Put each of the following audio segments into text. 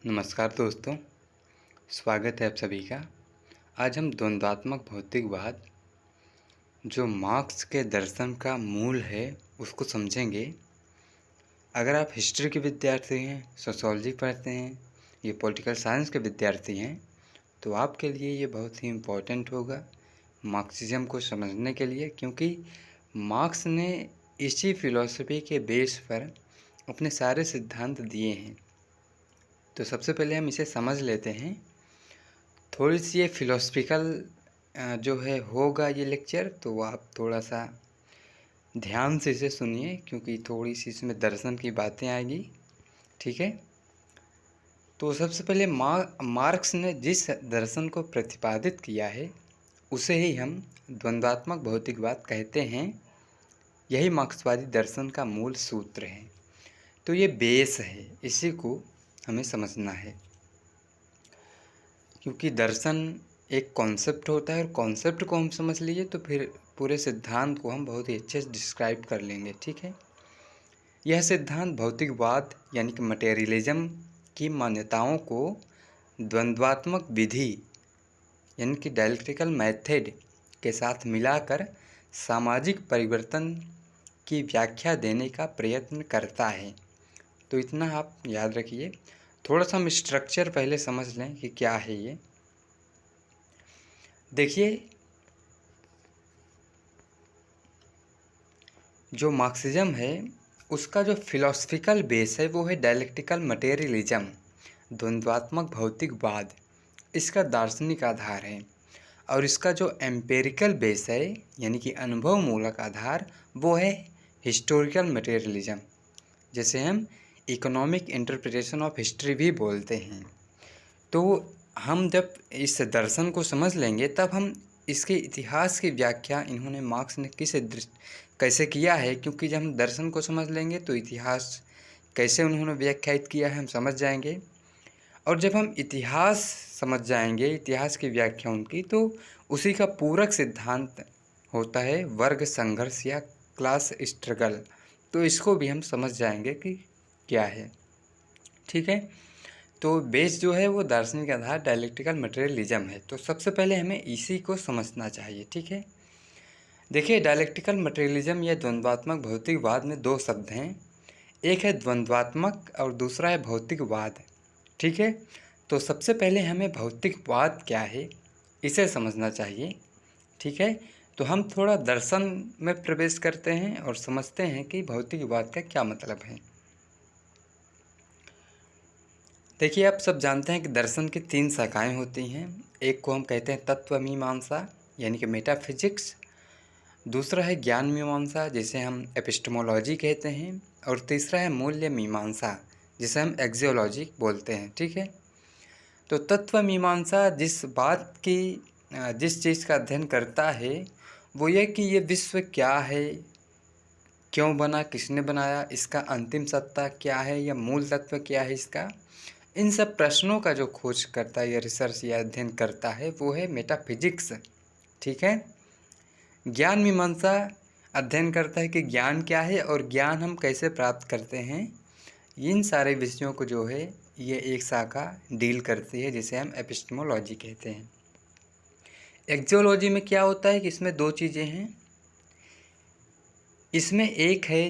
नमस्कार दोस्तों, स्वागत है आप सभी का। आज हम द्वंद्वात्मक भौतिकवाद जो मार्क्स के दर्शन का मूल है उसको समझेंगे। अगर आप हिस्ट्री के विद्यार्थी हैं, सोशियोलॉजी पढ़ते हैं, ये पॉलिटिकल साइंस के विद्यार्थी हैं, तो आपके लिए ये बहुत ही इम्पोर्टेंट होगा मार्क्सिज्म को समझने के लिए, क्योंकि मार्क्स ने इसी फिलॉसफी के बेस पर अपने सारे सिद्धांत दिए हैं। तो सबसे पहले हम इसे समझ लेते हैं। थोड़ी सी ये फिलोसफिकल जो है होगा ये लेक्चर, तो आप थोड़ा सा ध्यान से इसे सुनिए, क्योंकि थोड़ी सी इसमें दर्शन की बातें आएगी। ठीक है। तो सबसे पहले मार्क्स ने जिस दर्शन को प्रतिपादित किया है उसे ही हम द्वंद्वात्मक भौतिकवाद कहते हैं। यही मार्क्सवादी दर्शन का मूल सूत्र है। तो ये बेस है, इसी को हमें समझना है, क्योंकि दर्शन एक कॉन्सेप्ट होता है और कॉन्सेप्ट को हम समझ लिए तो फिर पूरे सिद्धांत को हम बहुत ही अच्छे से डिस्क्राइब कर लेंगे। ठीक है। यह सिद्धांत भौतिकवाद यानी कि मटेरियलिज्म की मान्यताओं को द्वंद्वात्मक विधि यानी कि डायलेक्टिकल मेथड के साथ मिलाकर सामाजिक परिवर्तन की व्याख्या देने का प्रयत्न करता है। तो इतना आप याद रखिए। थोड़ा सा हम स्ट्रक्चर पहले समझ लें कि क्या है ये। देखिए, जो मार्क्सिज्म है उसका जो फिलॉसफिकल बेस है वो है डायलेक्टिकल मटेरियलिज्म, द्वंद्वात्मक भौतिकवाद। इसका दार्शनिक आधार है। और इसका जो एम्पेरिकल बेस है यानी कि अनुभव मूलक आधार, वो है हिस्टोरिकल मटेरियलिज्म, जिसे हम इकोनॉमिक इंटरप्रिटेशन ऑफ हिस्ट्री भी बोलते हैं। तो हम जब इस दर्शन को समझ लेंगे तब हम इसके इतिहास की व्याख्या इन्होंने मार्क्स ने कैसे किया है, क्योंकि जब हम दर्शन को समझ लेंगे तो इतिहास कैसे उन्होंने व्याख्यायित किया है हम समझ जाएंगे। और जब हम इतिहास समझ जाएंगे, इतिहास की व्याख्या उनकी, तो उसी का पूरक सिद्धांत होता है वर्ग संघर्ष या क्लास स्ट्रगल। तो इसको भी हम समझ जाएंगे कि क्या है। ठीक है। तो बेस जो है वो दार्शनिक आधार डायलेक्टिकल मटेरियलिज्म है। तो सबसे पहले हमें इसी को समझना चाहिए। ठीक है। देखिए, डायलेक्टिकल मटेरियलिज्म या द्वंद्वात्मक भौतिकवाद में दो शब्द हैं। एक है द्वंद्वात्मक और दूसरा है भौतिकवाद। ठीक है। तो सबसे पहले हमें भौतिकवाद क्या है इसे समझना चाहिए। ठीक है। तो हम थोड़ा दर्शन में प्रवेश करते हैं और समझते हैं कि भौतिकवाद का क्या मतलब है। देखिए, आप सब जानते हैं कि दर्शन की तीन शाखाएं होती हैं। एक को हम कहते हैं तत्व मीमांसा यानी कि मेटाफिजिक्स, दूसरा है ज्ञान मीमांसा जिसे हम एपिस्टेमोलॉजी कहते हैं, और तीसरा है मूल्य मीमांसा जिसे हम एक्सियोलॉजी बोलते हैं। ठीक है। तो तत्व मीमांसा जिस चीज़ का अध्ययन करता है वो ये कि ये विश्व क्या है, क्यों बना, किसने बनाया, इसका अंतिम सत्ता क्या है या मूल तत्व क्या है इसका, इन सब प्रश्नों का जो खोज करता है या रिसर्च या अध्ययन करता है वो है मेटाफिजिक्स। ठीक है। ज्ञान मीमांसा अध्ययन करता है कि ज्ञान क्या है और ज्ञान हम कैसे प्राप्त करते हैं। इन सारे विषयों को जो है ये एक शाखा डील करती है जिसे हम एपिस्टेमोलॉजी कहते हैं। एक्जियोलॉजी में क्या होता है कि इसमें दो चीज़ें हैं। इसमें एक है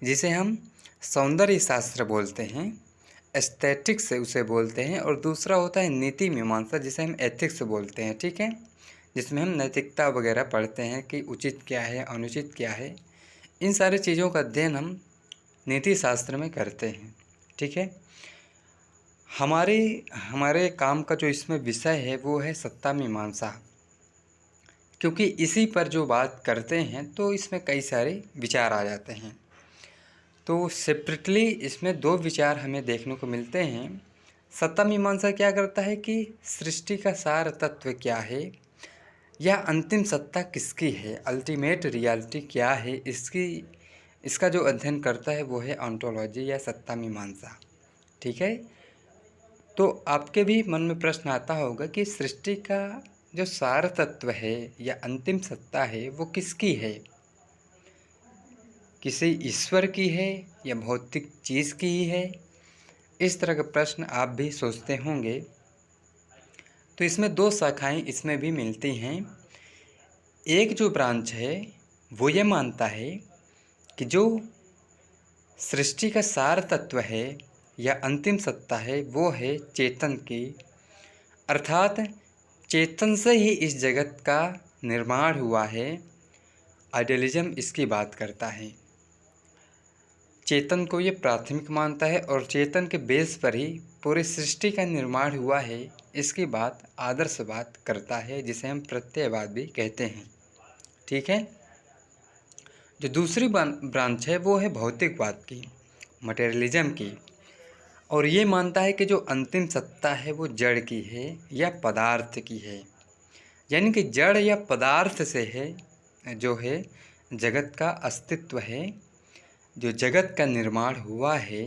जिसे हम सौंदर्य शास्त्र बोलते हैं, एस्थेटिक्स से उसे बोलते हैं, और दूसरा होता है नीति मीमांसा जिसे हम एथिक्स बोलते हैं। ठीक है। जिसमें हम नैतिकता वगैरह पढ़ते हैं कि उचित क्या है, अनुचित क्या है। इन सारी चीज़ों का अध्ययन हम नीति शास्त्र में करते हैं। ठीक है। हमारे काम का जो इसमें विषय है वो है सत्ता मीमांसा, क्योंकि इसी पर जो बात करते हैं तो इसमें कई सारे विचार आ जाते हैं। तो सेपरेटली इसमें दो विचार हमें देखने को मिलते हैं। सत्ता मीमांसा क्या करता है कि सृष्टि का सार तत्व क्या है या अंतिम सत्ता किसकी है, अल्टीमेट रियलिटी क्या है, इसका जो अध्ययन करता है वो है ऑन्टोलॉजी या सत्ता मीमांसा। ठीक है। तो आपके भी मन में प्रश्न आता होगा कि सृष्टि का जो सार तत्व है या अंतिम सत्ता है वो किसकी है, किसी ईश्वर की है या भौतिक चीज़ की ही है, इस तरह के प्रश्न आप भी सोचते होंगे। तो इसमें दो शाखाएं इसमें भी मिलती हैं। एक जो ब्रांच है वो ये मानता है कि जो सृष्टि का सार तत्व है या अंतिम सत्ता है वो है चेतन की, अर्थात चेतन से ही इस जगत का निर्माण हुआ है। आइडियलिज्म इसकी बात करता है, चेतन को ये प्राथमिक मानता है और चेतन के बेस पर ही पूरी सृष्टि का निर्माण हुआ है, इसकी बात आदर्शवाद करता है, जिसे हम प्रत्ययवाद भी कहते हैं। ठीक है। जो दूसरी ब्रांच है वो है भौतिकवाद की, मटेरियलिज्म की, और ये मानता है कि जो अंतिम सत्ता है वो जड़ की है या पदार्थ की है, यानी कि जड़ या पदार्थ से है जो है जगत का अस्तित्व है। जो जगत का निर्माण हुआ है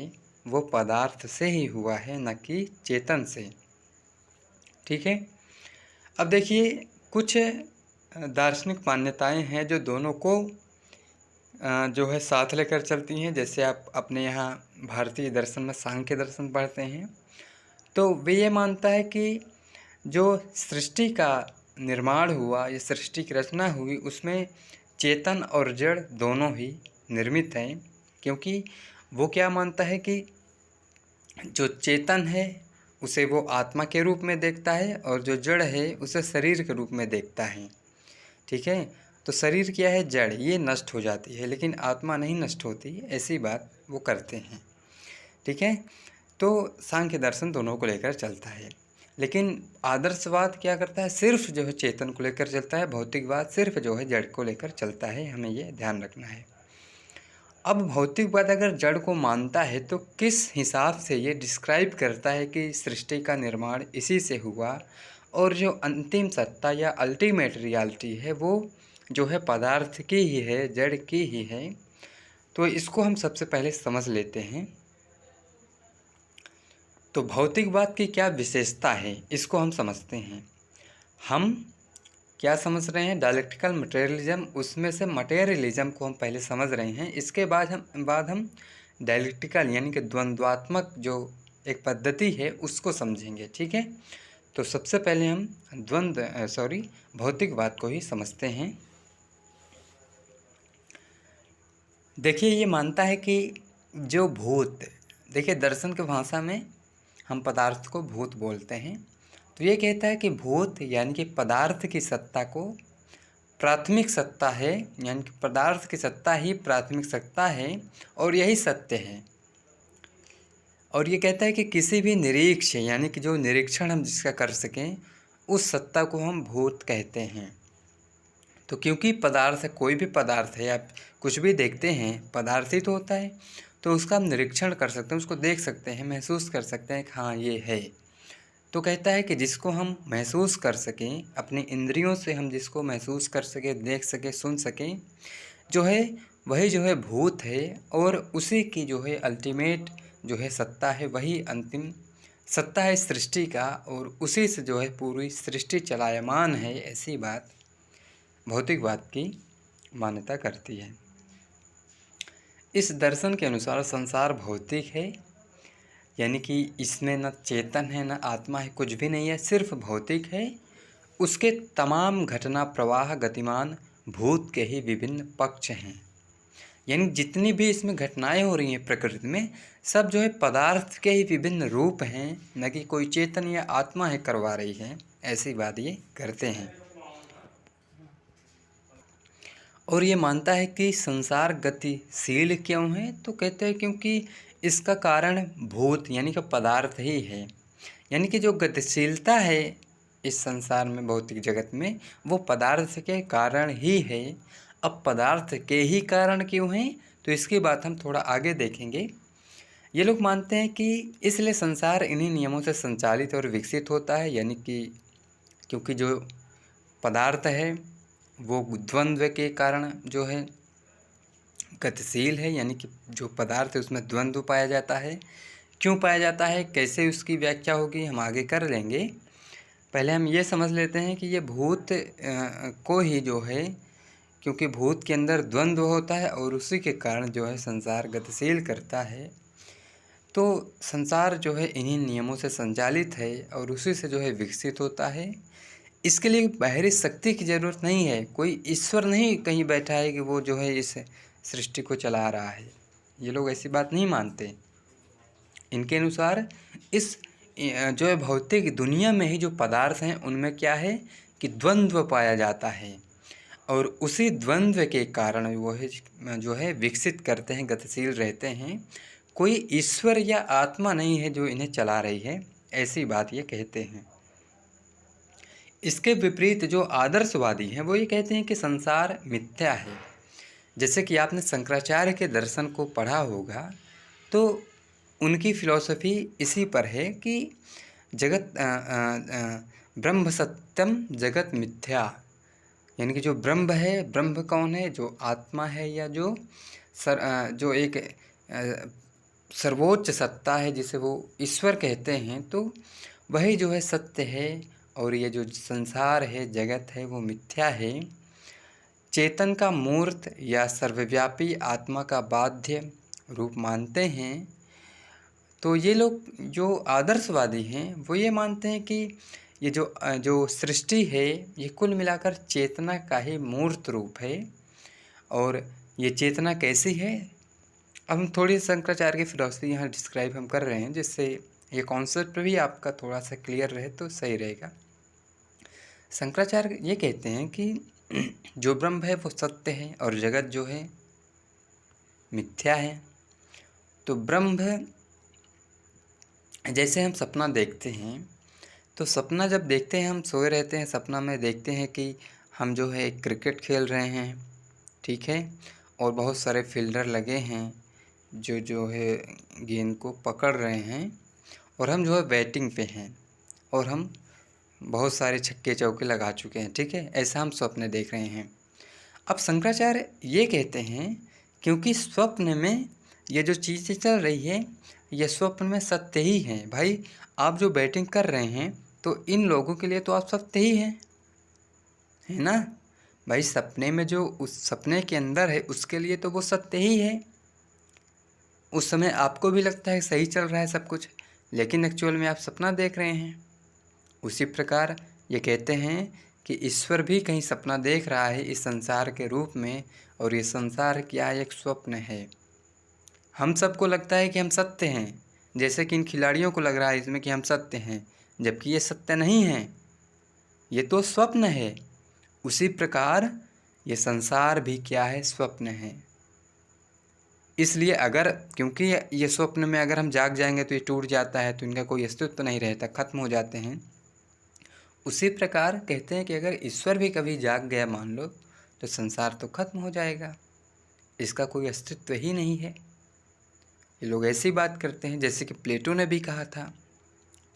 वो पदार्थ से ही हुआ है, न कि चेतन से। ठीक है। अब देखिए, कुछ दार्शनिक मान्यताएं हैं जो दोनों को जो है साथ लेकर चलती हैं। जैसे आप अपने यहाँ भारतीय दर्शन में सांख्य दर्शन पढ़ते हैं, तो वे ये मानता है कि जो सृष्टि का निर्माण हुआ या सृष्टि की रचना हुई उसमें चेतन और जड़ दोनों ही निर्मित हैं, क्योंकि वो क्या मानता है कि जो चेतन है उसे वो आत्मा के रूप में देखता है और जो जड़ है उसे शरीर के रूप में देखता है। ठीक है। तो शरीर क्या है, जड़, ये नष्ट हो जाती है, लेकिन आत्मा नहीं नष्ट होती, ऐसी बात वो करते हैं। ठीक है। तो सांख्य दर्शन दोनों को लेकर चलता है, लेकिन आदर्शवाद क्या करता है, सिर्फ जो है चेतन को लेकर चलता है। भौतिकवाद सिर्फ जो है जड़ को लेकर चलता है, हमें ये ध्यान रखना है। अब भौतिकवाद अगर जड़ को मानता है तो किस हिसाब से ये डिस्क्राइब करता है कि सृष्टि का निर्माण इसी से हुआ, और जो अंतिम सत्ता या अल्टीमेट रियलिटी है वो जो है पदार्थ की ही है, जड़ की ही है। तो इसको हम सबसे पहले समझ लेते हैं। तो भौतिकवाद की क्या विशेषता है इसको हम समझते हैं। हम क्या समझ रहे हैं, डायलेक्टिकल मटेरियलिज्म, उसमें से मटेरियलिज्म को हम पहले समझ रहे हैं। इसके बाद हम डायलेक्टिकल यानी कि द्वंद्वात्मक जो एक पद्धति है उसको समझेंगे। ठीक है। तो सबसे पहले हम भौतिकवाद को ही समझते हैं। देखिए, ये मानता है कि जो भूत, देखिए दर्शन की भाषा में हम पदार्थ को भूत बोलते हैं। तो ये कहता है कि भूत यानी कि पदार्थ की सत्ता को प्राथमिक सत्ता है, यानी कि पदार्थ की सत्ता ही प्राथमिक सत्ता है और यही सत्य है। और ये कहता है कि किसी भी निरीक्ष यानी कि जो निरीक्षण हम जिसका कर सकें उस सत्ता को हम भूत कहते हैं। तो क्योंकि पदार्थ, कोई भी पदार्थ है, आप कुछ भी देखते हैं पदार्थ ही तो होता है, तो उसका हम निरीक्षण कर सकते हैं, उसको देख सकते हैं, महसूस कर सकते हैं कि हाँ ये है। तो कहता है कि जिसको हम महसूस कर सकें, अपनी इंद्रियों से हम जिसको महसूस कर सकें, देख सकें, सुन सकें, जो है वही जो है भूत है, और उसी की जो है अल्टीमेट जो है सत्ता है, वही अंतिम सत्ता है सृष्टि का, और उसी से जो है पूरी सृष्टि चलायमान है। ऐसी बात भौतिकवाद की मान्यता करती है। इस दर्शन के अनुसार संसार भौतिक है, यानी कि इसमें न चेतन है न आत्मा है, कुछ भी नहीं है, सिर्फ भौतिक है। उसके तमाम घटना प्रवाह गतिमान भूत के ही विभिन्न पक्ष हैं, यानी जितनी भी इसमें घटनाएं हो रही हैं प्रकृति में, सब जो है पदार्थ के ही विभिन्न रूप हैं, न कि कोई चेतन या आत्मा है करवा रही है। ऐसी बात ये करते हैं। और ये मानता है कि संसार गतिशील क्यों है, तो कहते हैं क्योंकि इसका कारण भूत यानी कि पदार्थ ही है, यानी कि जो गतिशीलता है इस संसार में, भौतिक जगत में, वो पदार्थ के कारण ही है। अब पदार्थ के ही कारण क्यों है, तो इसकी बात हम थोड़ा आगे देखेंगे। ये लोग मानते हैं कि इसलिए संसार इन्हीं नियमों से संचालित और विकसित होता है, यानी कि क्योंकि जो पदार्थ है वो द्वंद्व के कारण जो है गतिशील है, यानी कि जो पदार्थ है उसमें द्वंद्व पाया जाता है। क्यों पाया जाता है, कैसे उसकी व्याख्या होगी, हम आगे कर लेंगे। पहले हम ये समझ लेते हैं कि ये भूत को ही जो है, क्योंकि भूत के अंदर द्वंद्व होता है और उसी के कारण जो है संसार गतिशील करता है। तो संसार जो है इन्हीं नियमों से संचालित है और उसी से जो है विकसित होता है। इसके लिए बाहरी शक्ति की ज़रूरत नहीं है, कोई ईश्वर नहीं कहीं बैठा है कि वो जो है इस सृष्टि को चला रहा है। ये लोग ऐसी बात नहीं मानते। इनके अनुसार इस जो है भौतिक दुनिया में ही जो पदार्थ हैं उनमें क्या है कि द्वंद्व पाया जाता है और उसी द्वंद्व के कारण वो है जो है विकसित करते हैं, गतिशील रहते हैं। कोई ईश्वर या आत्मा नहीं है जो इन्हें चला रही है, ऐसी बात ये कहते हैं। इसके विपरीत जो आदर्शवादी हैं वो ये कहते हैं कि संसार मिथ्या है। जैसे कि आपने शंकराचार्य के दर्शन को पढ़ा होगा, तो उनकी फिलॉसफी इसी पर है कि जगत ब्रह्म सत्यम जगत मिथ्या, यानी कि जो ब्रह्म है, ब्रह्म कौन है, जो आत्मा है या जो एक सर्वोच्च सत्ता है जिसे वो ईश्वर कहते हैं, तो वही जो है सत्य है और ये जो संसार है, जगत है, वो मिथ्या है। चेतन का मूर्त या सर्वव्यापी आत्मा का बाध्य रूप मानते हैं। तो ये लोग जो आदर्शवादी हैं वो ये मानते हैं कि ये जो सृष्टि है ये कुल मिलाकर चेतना का ही मूर्त रूप है। और ये चेतना कैसी है, अब हम थोड़ी शंकराचार्य की फिलॉसफी यहाँ डिस्क्राइब हम कर रहे हैं, जिससे ये कॉन्सेप्ट भी आपका थोड़ा सा क्लियर रहे तो सही रहेगा। शंकराचार्य ये कहते हैं कि जो ब्रह्म है वो सत्य है और जगत जो है मिथ्या है। तो ब्रह्म, जैसे हम सपना देखते हैं, तो सपना जब देखते हैं, हम सोए रहते हैं, सपना में देखते हैं कि हम जो है क्रिकेट खेल रहे हैं, ठीक है, और बहुत सारे फील्डर लगे हैं जो है गेंद को पकड़ रहे हैं और हम जो है बैटिंग पे हैं और हम बहुत सारे छक्के चौके लगा चुके हैं, ठीक है, ऐसा हम स्वप्न देख रहे हैं। अब शंकराचार्य ये कहते हैं क्योंकि स्वप्न में ये जो चीज़ें चल रही है ये स्वप्न में सत्य ही है। भाई आप जो बैटिंग कर रहे हैं तो इन लोगों के लिए तो आप सत्य ही हैं, है ना भाई। सपने में जो उस सपने के अंदर है उसके लिए तो वो सत्य ही है। उस समय आपको भी लगता है सही चल रहा है सब कुछ, लेकिन एक्चुअल में आप सपना देख रहे हैं। उसी प्रकार ये कहते हैं कि ईश्वर भी कहीं सपना देख रहा है इस संसार के रूप में, और ये संसार क्या एक स्वप्न है। हम सबको लगता है कि हम सत्य हैं, जैसे कि इन खिलाड़ियों को लग रहा है इसमें कि हम सत्य हैं, जबकि ये सत्य नहीं है, ये तो स्वप्न है। उसी प्रकार ये संसार भी क्या है, स्वप्न है। इसलिए अगर क्योंकि ये स्वप्न में अगर हम जाग जाएंगे तो ये टूट जाता है, तो इनका कोई अस्तित्व नहीं रहता, खत्म हो जाते हैं। उसी प्रकार कहते हैं कि अगर ईश्वर भी कभी जाग गया मान लो, तो संसार तो खत्म हो जाएगा, इसका कोई अस्तित्व ही नहीं है। ये लोग ऐसी बात करते हैं, जैसे कि प्लेटो ने भी कहा था।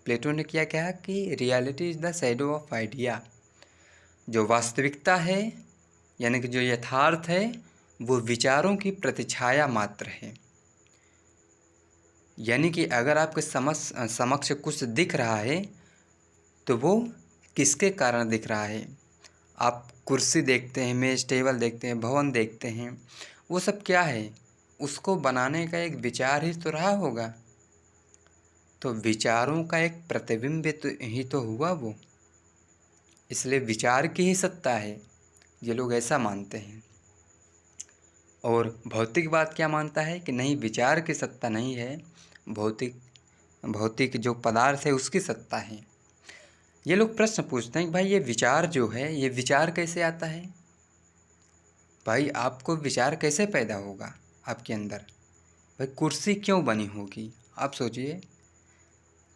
प्लेटो ने क्या कहा कि reality is the shadow of idea. जो वास्तविकता है यानी कि जो यथार्थ है वो विचारों की प्रतिछाया मात्र है। यानी कि अगर आपके समक्ष कुछ दिख रहा है तो वो किसके कारण दिख रहा है। आप कुर्सी देखते हैं, मेज टेबल देखते हैं, भवन देखते हैं, वो सब क्या है, उसको बनाने का एक विचार ही तो रहा होगा। तो विचारों का एक प्रतिबिंब ही तो हुआ वो, इसलिए विचार की ही सत्ता है। ये लोग ऐसा मानते हैं। और भौतिकवाद क्या मानता है कि नहीं, विचार की सत्ता नहीं है, भौतिक जो पदार्थ है उसकी सत्ता है। ये लोग प्रश्न पूछते हैं कि भाई ये विचार जो है ये विचार कैसे आता है। भाई आपको विचार कैसे पैदा होगा आपके अंदर। भाई कुर्सी क्यों बनी होगी, आप सोचिए।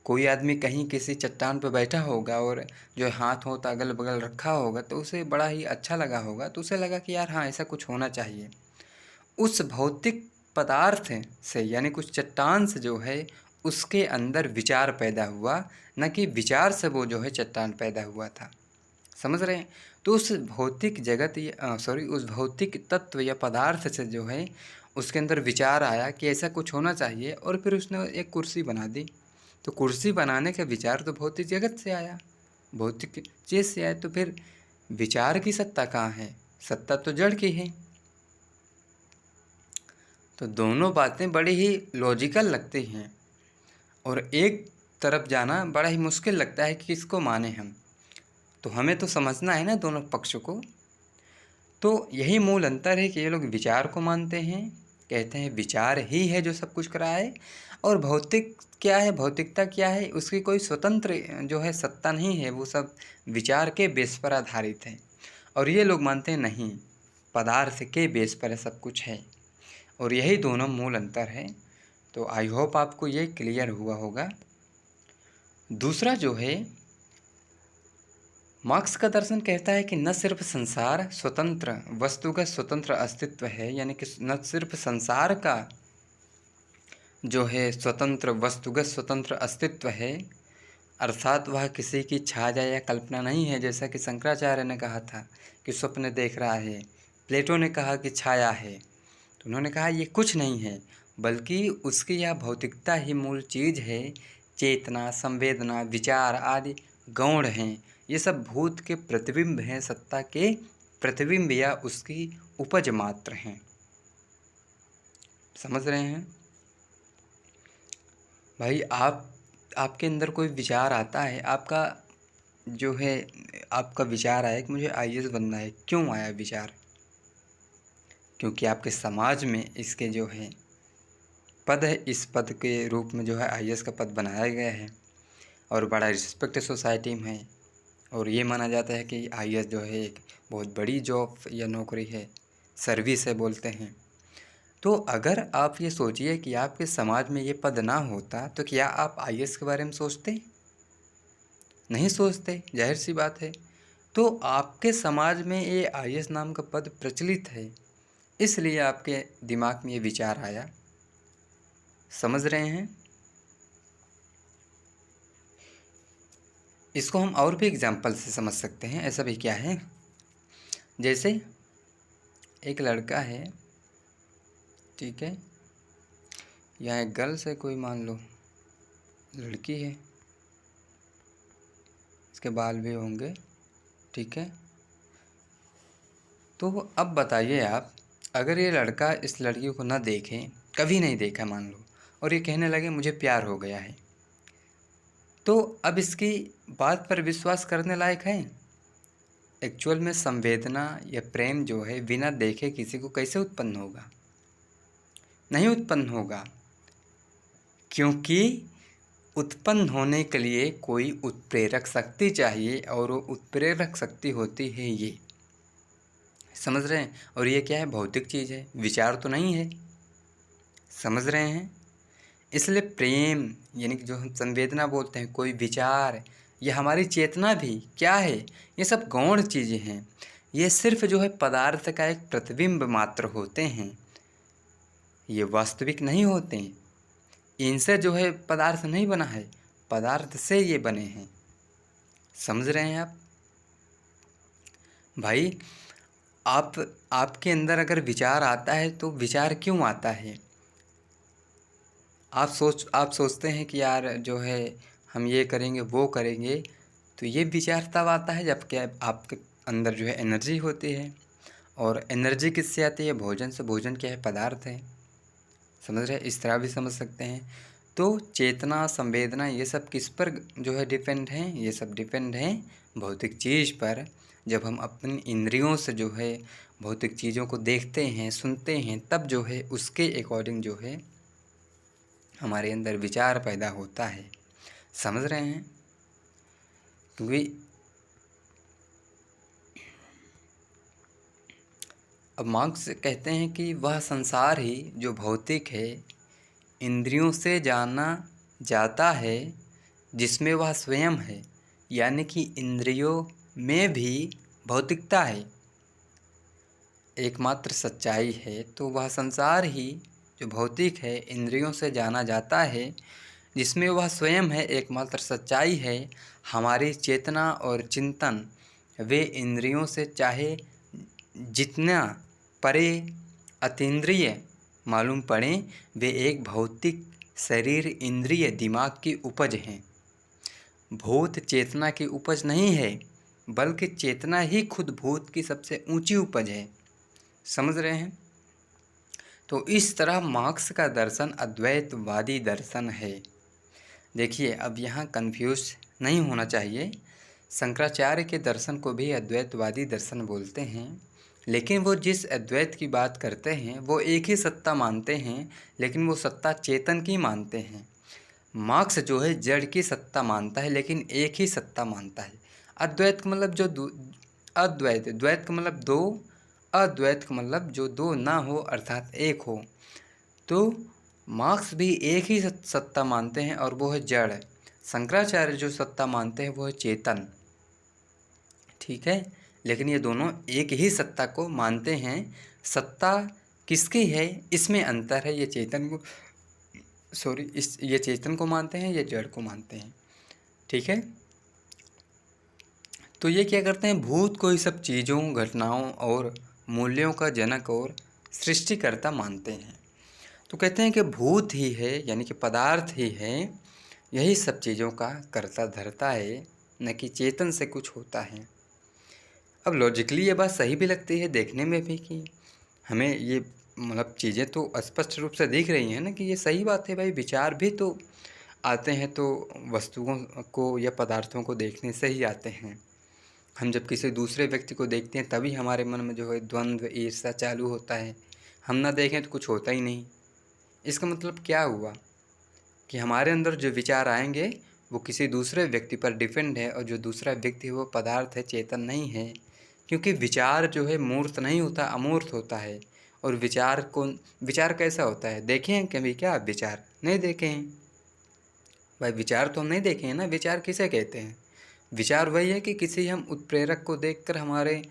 कोई आदमी कहीं किसी चट्टान पर बैठा होगा और जो हाथ होता अगल बगल रखा होगा तो उसे बड़ा ही अच्छा लगा होगा, तो उसे लगा कि यार हाँ ऐसा कुछ होना चाहिए। उस भौतिक पदार्थ से यानी कुछ चट्टान से जो है उसके अंदर विचार पैदा हुआ, न कि विचार से वो जो है चट्टान पैदा हुआ था। समझ रहे हैं। तो उस भौतिक जगत उस भौतिक तत्व या पदार्थ से जो है उसके अंदर विचार आया कि ऐसा कुछ होना चाहिए, और फिर उसने एक कुर्सी बना दी। तो कुर्सी बनाने का विचार तो भौतिक जगत से आया, भौतिक चीज़ से आया, तो फिर विचार की सत्ता कहाँ है, सत्ता तो जड़ की है। तो दोनों बातें बड़ी ही लॉजिकल लगती हैं, और एक तरफ जाना बड़ा ही मुश्किल लगता है कि किसको माने हम। तो हमें तो समझना है ना दोनों पक्ष को। तो यही मूल अंतर है कि ये लोग विचार को मानते हैं, कहते हैं विचार ही है जो सब कुछ कराए, और भौतिक क्या है, भौतिकता क्या है, उसकी कोई स्वतंत्र जो है सत्ता नहीं है, वो सब विचार के बेस पर आधारित है। और ये लोग मानते हैं नहीं, पदार्थ के बेस पर सब कुछ है। और यही दोनों मूल अंतर है। तो आई होप आपको ये क्लियर हुआ होगा। दूसरा जो है, मार्क्स का दर्शन कहता है कि न सिर्फ संसार स्वतंत्र वस्तु का स्वतंत्र अस्तित्व है, यानी कि न सिर्फ संसार का जो है स्वतंत्र वस्तुगत स्वतंत्र अस्तित्व है, अर्थात वह किसी की छाया या कल्पना नहीं है, जैसा कि शंकराचार्य ने कहा था कि स्वप्न देख रहा है। प्लेटो ने कहा कि छाया है, तो उन्होंने कहा ये कुछ नहीं है, बल्कि उसकी यह भौतिकता ही मूल चीज़ है। चेतना, संवेदना, विचार आदि गौण हैं, ये सब भूत के प्रतिबिंब हैं, सत्ता के प्रतिबिंब या उसकी उपज मात्र हैं। समझ रहे हैं भाई? आपके अंदर कोई विचार आता है, आपका जो है आपका विचार आया कि मुझे आईएएस बनना है। क्यों आया विचार? क्योंकि आपके समाज में इसके जो है पद है, इस पद के रूप में जो है आईएएस का पद बनाया गया है और बड़ा रिस्पेक्ट सोसाइटी में है। और ये माना जाता है कि आईएएस जो है एक बहुत बड़ी जॉब या नौकरी है, सर्विस है बोलते हैं। तो अगर आप ये सोचिए कि आपके समाज में ये पद ना होता तो क्या आप आईएएस के बारे में सोचते? नहीं सोचते, जाहिर सी बात है। तो आपके समाज में ये आईएएस नाम का पद प्रचलित है, इसलिए आपके दिमाग में ये विचार आया। समझ रहे हैं? इसको हम और भी एग्जाम्पल से समझ सकते हैं। ऐसा भी क्या है, जैसे एक लड़का है, ठीक है, या एक गर्ल्स है, कोई मान लो लड़की है, इसके बाल भी होंगे, ठीक है। तो अब बताइए आप, अगर ये लड़का इस लड़की को ना देखे, कभी नहीं देखा मान लो, और ये कहने लगे मुझे प्यार हो गया है, तो अब इसकी बात पर विश्वास करने लायक है? एक्चुअल में संवेदना या प्रेम जो है बिना देखे किसी को कैसे उत्पन्न होगा? नहीं उत्पन्न होगा, क्योंकि उत्पन्न होने के लिए कोई उत्प्रेरक शक्ति चाहिए, और वो उत्प्रेरक शक्ति होती है ये। समझ रहे हैं? और ये क्या है? भौतिक चीज़ है, विचार तो नहीं है। समझ रहे हैं? इसलिए प्रेम यानी कि जो हम संवेदना बोलते हैं, कोई विचार, ये हमारी चेतना भी क्या है, ये सब गौण चीज़ें हैं। ये सिर्फ जो है पदार्थ का एक प्रतिबिंब मात्र होते हैं, ये वास्तविक नहीं होते हैं। इनसे जो है पदार्थ नहीं बना है, पदार्थ से ये बने हैं। समझ रहे हैं आप भाई? आपके अंदर अगर विचार आता है तो विचार क्यों आता है? आप सोचते हैं कि यार जो है हम ये करेंगे वो करेंगे, तो ये विचार तब आता है जब क्या आपके अंदर जो है एनर्जी होती है। और एनर्जी किससे आती है? भोजन से। भोजन क्या है? पदार्थ है। समझ रहे हैं? इस तरह भी समझ सकते हैं। तो चेतना, संवेदना, ये सब किस पर जो है डिपेंड हैं? ये सब डिपेंड हैं भौतिक चीज़ पर। जब हम अपनी इंद्रियों से जो है भौतिक चीज़ों को देखते हैं, सुनते हैं, तब जो है उसके अकॉर्डिंग जो है हमारे अंदर विचार पैदा होता है। समझ रहे हैं? क्योंकि अब मार्क्स कहते हैं कि वह संसार ही जो भौतिक है, इंद्रियों से जाना जाता है, जिसमें वह स्वयं है, यानी कि इंद्रियों में भी भौतिकता है, एकमात्र सच्चाई है। तो वह संसार ही जो भौतिक है, इंद्रियों से जाना जाता है, जिसमें वह स्वयं है, एकमात्र सच्चाई है। हमारी चेतना और चिंतन वे इंद्रियों से चाहे जितना परे अतीन्द्रिय मालूम पड़े, वे एक भौतिक शरीर, इंद्रिय, दिमाग की उपज हैं। भूत चेतना की उपज नहीं है, बल्कि चेतना ही खुद भूत की सबसे ऊंची उपज है। समझ रहे हैं? तो इस तरह मार्क्स का दर्शन अद्वैतवादी दर्शन है। देखिए, अब यहाँ कन्फ्यूज नहीं होना चाहिए। शंकराचार्य के दर्शन को भी अद्वैतवादी दर्शन बोलते हैं, लेकिन वो जिस अद्वैत की बात करते हैं वो एक ही सत्ता मानते हैं, लेकिन वो सत्ता चेतन की मानते हैं। मार्क्स जो है जड़ की सत्ता मानता है, लेकिन एक ही सत्ता मानता है। अद्वैत का मतलब अद्वैत, द्वैत का मतलब दो, अद्वैत का मतलब जो दो ना हो अर्थात एक हो। तो मार्क्स भी एक ही सत्ता मानते हैं और वो है जड़। शंकराचार्य जो सत्ता मानते हैं वो है चेतन। ठीक है, लेकिन ये दोनों एक ही सत्ता को मानते हैं। सत्ता किसकी है इसमें अंतर है। ये चेतन को मानते हैं, ये जड़ को मानते हैं। ठीक है, तो ये क्या करते हैं, भूत को ही सब चीज़ों, घटनाओं और मूल्यों का जनक और सृष्टिकर्ता मानते हैं। तो कहते हैं कि भूत ही है, यानी कि पदार्थ ही है, यही सब चीज़ों का कर्ता धर्ता है, न कि चेतन से कुछ होता है। अब लॉजिकली ये बात सही भी लगती है देखने में भी, कि हमें ये मतलब चीज़ें तो स्पष्ट रूप से दिख रही हैं ना कि ये सही बात है भाई। विचार भी तो आते हैं तो वस्तुओं को या पदार्थों को देखने से ही आते हैं। हम जब किसी दूसरे व्यक्ति को देखते हैं तभी हमारे मन में जो है द्वंद्व, ईर्ष्या चालू होता है। हम ना देखें तो कुछ होता ही नहीं। इसका मतलब क्या हुआ कि हमारे अंदर जो विचार आएंगे वो किसी दूसरे व्यक्ति पर डिपेंड है, और जो दूसरा व्यक्ति है वो पदार्थ है, चेतन नहीं है। क्योंकि विचार जो है मूर्त नहीं होता, अमूर्त होता है। और विचार कैसा होता है, देखे हैं कभी क्या आप विचार? नहीं देखे हैं भाई। विचार तो हम नहीं देखे हैं ना। विचार किसे कहते हैं? विचार वही है कि किसी हम उत्प्रेरक को देखकर हमारे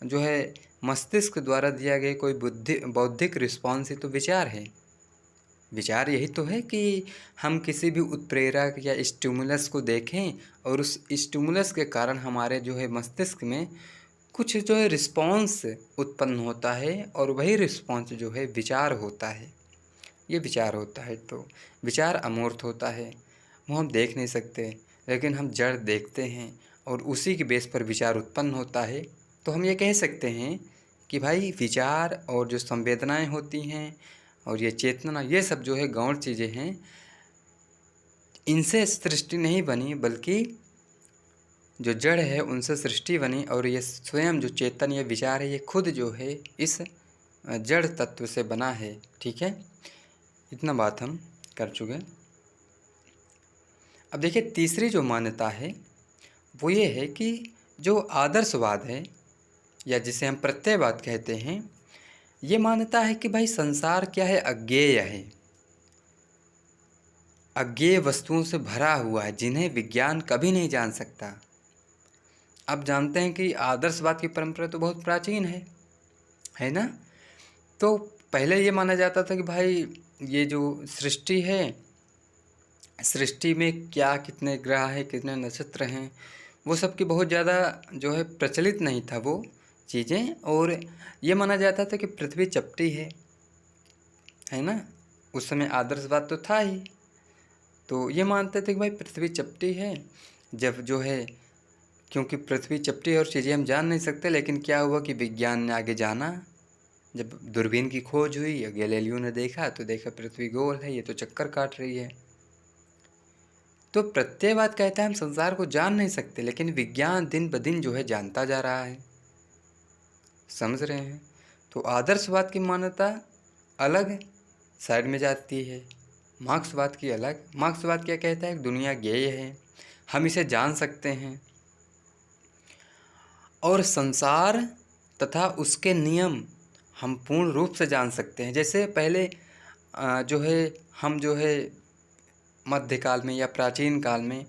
जो है मस्तिष्क द्वारा दिया गया कोई बौद्धिक रिस्पॉन्स ही तो विचार है। विचार यही तो है कि हम किसी भी उत्प्रेरक या स्टिमुलस को देखें और उस स्टिमुलस के कारण हमारे जो है मस्तिष्क में कुछ जो है रिस्पॉन्स उत्पन्न होता है, और वही रिस्पॉन्स जो है विचार होता है। ये विचार होता है। तो विचार अमूर्त होता है, वो हम देख नहीं सकते, लेकिन हम जड़ देखते हैं और उसी के बेस पर विचार उत्पन्न होता है। तो हम ये कह सकते हैं कि भाई विचार और जो संवेदनाएं होती हैं और ये चेतना, ये सब जो है गौण चीज़ें हैं। इनसे सृष्टि नहीं बनी, बल्कि जो जड़ है उनसे सृष्टि बनी। और ये स्वयं जो चेतन या विचार है ये खुद जो है इस जड़ तत्व से बना है। ठीक है, इतना बात हम कर चुके। अब देखिए, तीसरी जो मान्यता है वो ये है कि जो आदर्शवाद है, या जिसे हम प्रत्ययवाद कहते हैं, ये मान्यता है कि भाई संसार क्या है, अज्ञेय है, अज्ञेय वस्तुओं से भरा हुआ है जिन्हें विज्ञान कभी नहीं जान सकता। अब जानते हैं कि आदर्शवाद की परंपरा तो बहुत प्राचीन है ना। तो पहले ये माना जाता था कि भाई ये जो सृष्टि है, सृष्टि में क्या कितने ग्रह हैं, कितने नक्षत्र हैं, वो सब की बहुत ज़्यादा जो है प्रचलित नहीं था वो चीज़ें। और ये माना जाता था कि पृथ्वी चपटी है ना। उस समय आदर्शवाद तो था ही। तो ये मानते थे कि भाई पृथ्वी चपटी है। जब जो है, क्योंकि पृथ्वी चपटी है और चीज़ें हम जान नहीं सकते, लेकिन क्या हुआ कि विज्ञान ने आगे जाना। जब दूरबीन की खोज हुई, गैलीलियो ने देखा तो देखा पृथ्वी गोल है, ये तो चक्कर काट रही है। तो प्रत्ययवाद कहता है हम संसार को जान नहीं सकते, लेकिन विज्ञान दिन ब दिन जो है जानता जा रहा है। समझ रहे हैं? तो आदर्शवाद की मान्यता अलग साइड में जाती है, मार्क्सवाद की अलग। मार्क्सवाद क्या कहता है, दुनिया ज्ञेय है, हम इसे जान सकते हैं, और संसार तथा उसके नियम हम पूर्ण रूप से जान सकते हैं। जैसे पहले जो है हम जो है मध्यकाल में या प्राचीन काल में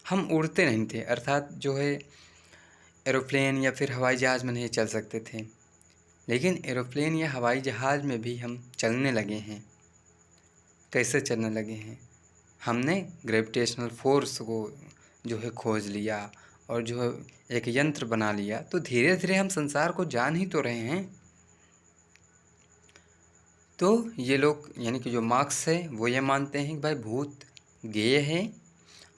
हम उड़ते नहीं थे, अर्थात जो है एरोप्लेन या फिर हवाई जहाज़ में नहीं चल सकते थे। लेकिन एरोप्लेन या हवाई जहाज़ में भी हम चलने लगे हैं। कैसे चलने लगे हैं? हमने ग्रेविटेशनल फोर्स को जो है खोज लिया और जो है एक यंत्र बना लिया। तो धीरे धीरे हम संसार को जान ही तो रहे हैं। तो ये लोग यानी कि जो मार्क्स है वो ये मानते हैं कि भाई भूत ज्ञेय है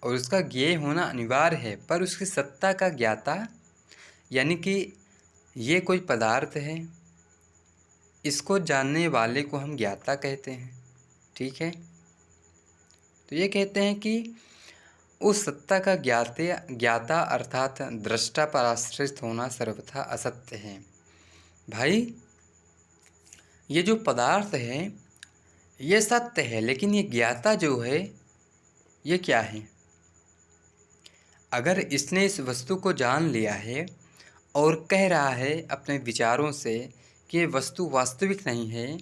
और उसका ज्ञेय होना अनिवार्य है, पर उसकी सत्ता का ज्ञाता, यानी कि ये कोई पदार्थ है, इसको जानने वाले को हम ज्ञाता कहते हैं। ठीक है, तो ये कहते हैं कि उस सत्ता का ज्ञाता अर्थात दृष्टा पर आश्रित होना सर्वथा असत्य है। भाई ये जो पदार्थ है ये सत्य है, लेकिन ये ज्ञाता जो है ये क्या है? अगर इसने इस वस्तु को जान लिया है और कह रहा है अपने विचारों से कि ये वस्तु वास्तविक नहीं है,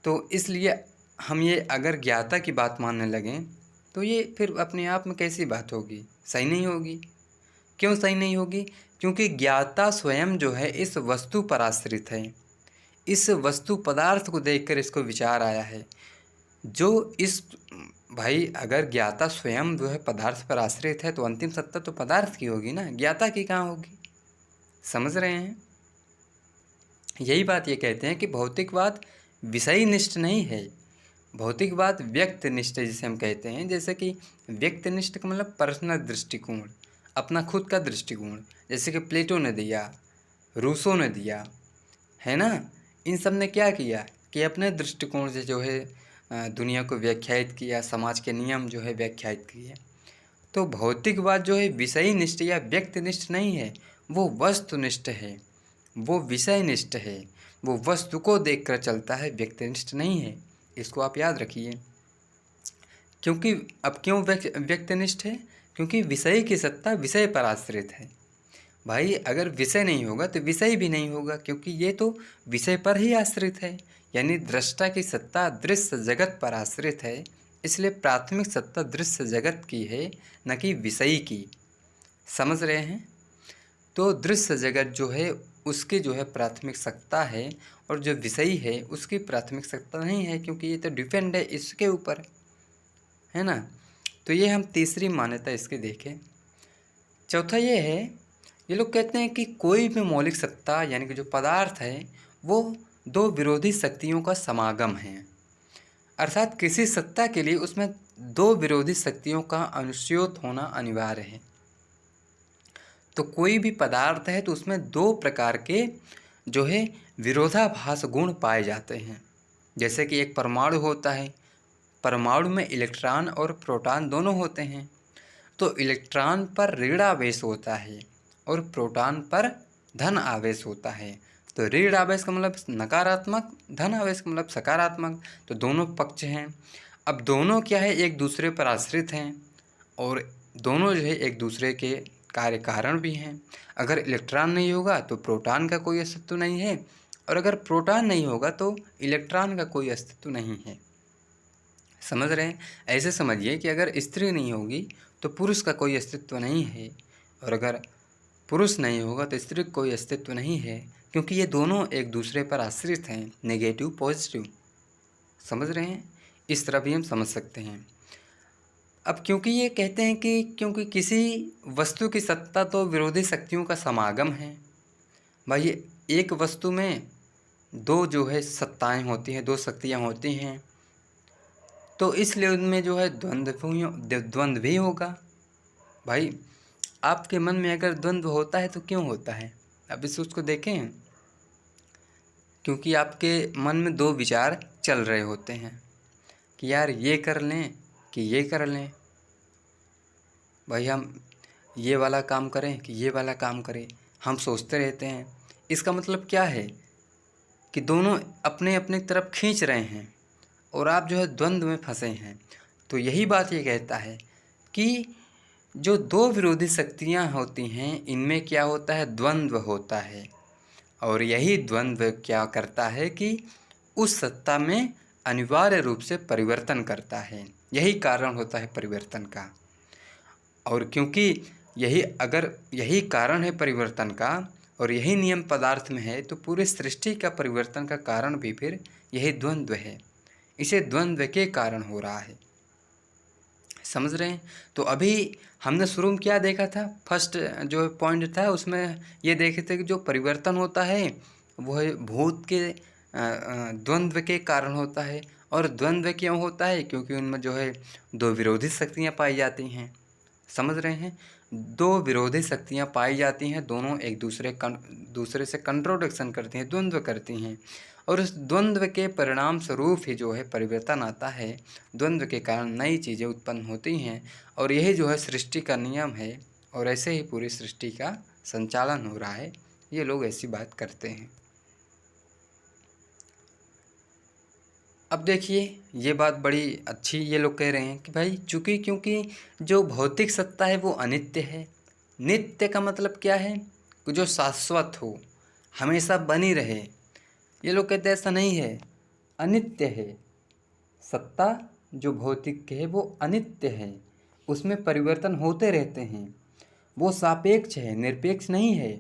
तो इसलिए हम ये अगर ज्ञाता की बात मानने लगें तो ये फिर अपने आप में कैसी बात होगी? सही नहीं होगी। क्यों सही नहीं होगी? क्योंकि ज्ञाता स्वयं जो है इस वस्तु पर आश्रित है, इस वस्तु पदार्थ को देखकर इसको विचार आया है। जो इस भाई अगर ज्ञाता स्वयं जो है पदार्थ पर आश्रित है तो अंतिम सत्ता तो पदार्थ की होगी ना, ज्ञाता की कहाँ होगी? समझ रहे हैं? यही बात ये कहते हैं कि भौतिकवाद विषयनिष्ठ नहीं है, भौतिकवाद व्यक्तिनिष्ठ जिसे हम कहते हैं। जैसे कि व्यक्तिनिष्ठ का मतलब पर्सनल दृष्टिकोण, अपना खुद का दृष्टिकोण, जैसे कि प्लेटो ने दिया, रूसो ने दिया, है ना। इन सब ने क्या किया कि अपने दृष्टिकोण से जो है दुनिया को व्याख्यायित किया, समाज के नियम जो है व्याख्यायित किए। तो भौतिकवाद जो है विषयनिष्ठ या व्यक्तिनिष्ठ नहीं है, वो वस्तुनिष्ठ है, वो विषयनिष्ठ है, वो वस्तु को देखकर चलता है, व्यक्तिनिष्ठ नहीं है। इसको आप याद रखिए। क्योंकि अब क्यों व्यक्तिनिष्ठ है? क्योंकि विषय की सत्ता विषय पर आश्रित है। भाई अगर विषय नहीं होगा तो विषय भी नहीं होगा, क्योंकि ये तो विषय पर ही आश्रित है। यानी दृष्टा की सत्ता दृश्य जगत पर आश्रित है, इसलिए प्राथमिक सत्ता दृश्य जगत की है, न कि विषय की। समझ रहे हैं? तो दृश्य जगत जो है उसकी जो है प्राथमिक सत्ता है, और जो विषय है उसकी प्राथमिक सत्ता नहीं है, क्योंकि ये तो डिपेंड है इसके ऊपर, है ना। तो ये हम तीसरी मान्यता इसकी देखें। चौथा ये है, ये लोग कहते हैं कि कोई भी मौलिक सत्ता यानी कि जो पदार्थ है वो दो विरोधी शक्तियों का समागम है, अर्थात किसी सत्ता के लिए उसमें दो विरोधी शक्तियों का अनुस्यूत होना अनिवार्य है। तो कोई भी पदार्थ है तो उसमें दो प्रकार के जो है विरोधाभास गुण पाए जाते हैं। जैसे कि एक परमाणु होता है, परमाणु में इलेक्ट्रॉन और प्रोटॉन दोनों होते हैं। तो इलेक्ट्रॉन पर ऋण आवेश होता है और प्रोटॉन पर धन आवेश होता है। तो ऋण आवेश का मतलब नकारात्मक, धन आवेश का मतलब सकारात्मक। तो दोनों पक्ष हैं। अब दोनों क्या है, एक दूसरे पर आश्रित हैं और दोनों जो है एक दूसरे के कार्य कारण भी हैं। अगर इलेक्ट्रॉन नहीं होगा तो प्रोटॉन का कोई अस्तित्व नहीं है, और अगर प्रोटॉन नहीं होगा तो इलेक्ट्रॉन का कोई अस्तित्व नहीं है। समझ रहे हैं? ऐसे समझिए कि अगर स्त्री नहीं होगी तो पुरुष का कोई अस्तित्व नहीं है, और अगर पुरुष नहीं होगा तो स्त्री का कोई अस्तित्व नहीं है, क्योंकि ये दोनों एक दूसरे पर आश्रित हैं, नेगेटिव पॉजिटिव। समझ रहे हैं? इस तरह भी हम समझ सकते हैं। अब क्योंकि ये कहते हैं कि क्योंकि किसी वस्तु की सत्ता तो विरोधी शक्तियों का समागम है। भाई एक वस्तु में दो जो है सत्ताएं होती हैं, दो शक्तियाँ होती हैं, तो इसलिए उनमें जो है द्वंद्व भी होगा। भाई आपके मन में अगर द्वंद्व होता है तो क्यों होता है? अब इस उसको देखें। क्योंकि आपके मन में दो विचार चल रहे होते हैं कि यार ये कर लें कि ये कर लें, भाई हम ये वाला काम करें कि ये वाला काम करें, हम सोचते रहते हैं। इसका मतलब क्या है कि दोनों अपने अपने तरफ खींच रहे हैं और आप जो है द्वंद्व में फंसे हैं। तो यही बात ये कहता है कि जो दो विरोधी शक्तियाँ होती हैं इनमें क्या होता है, द्वंद्व होता है, और यही द्वंद्व क्या करता है कि उस सत्ता में अनिवार्य रूप से परिवर्तन करता है। यही कारण होता है परिवर्तन का। और क्योंकि यही कारण है परिवर्तन का और यही नियम पदार्थ में है, तो पूरी सृष्टि का परिवर्तन का कारण भी फिर यही द्वंद्व है। इसे द्वंद्व के कारण हो रहा है। समझ रहे हैं? तो अभी हमने शुरू में क्या देखा था, फर्स्ट जो पॉइंट था उसमें ये देखे थे कि जो परिवर्तन होता है वो है भूत के द्वंद्व के कारण होता है। और द्वंद्व क्यों होता है? क्योंकि उनमें जो है दो विरोधी शक्तियाँ पाई जाती हैं। समझ रहे हैं? दो विरोधी शक्तियाँ पाई जाती हैं, दोनों एक दूसरे से कंट्रोडिक्शन करती हैं, द्वंद्व करती हैं, और उस द्वंद्व के परिणाम स्वरूप ही जो है परिवर्तन आता है। द्वंद्व के कारण नई चीज़ें उत्पन्न होती हैं और यही जो है सृष्टि का नियम है और ऐसे ही पूरी सृष्टि का संचालन हो रहा है। ये लोग ऐसी बात करते हैं। अब देखिए, ये बात बड़ी अच्छी ये लोग कह रहे हैं कि भाई क्योंकि जो भौतिक सत्ता है वो अनित्य है। नित्य का मतलब क्या है? कि जो शाश्वत हो, हमेशा बनी रहे। ये लोग कहते हैं ऐसा नहीं है, अनित्य है। सत्ता जो भौतिक है वो अनित्य है, उसमें परिवर्तन होते रहते हैं। वो सापेक्ष है, निरपेक्ष नहीं है।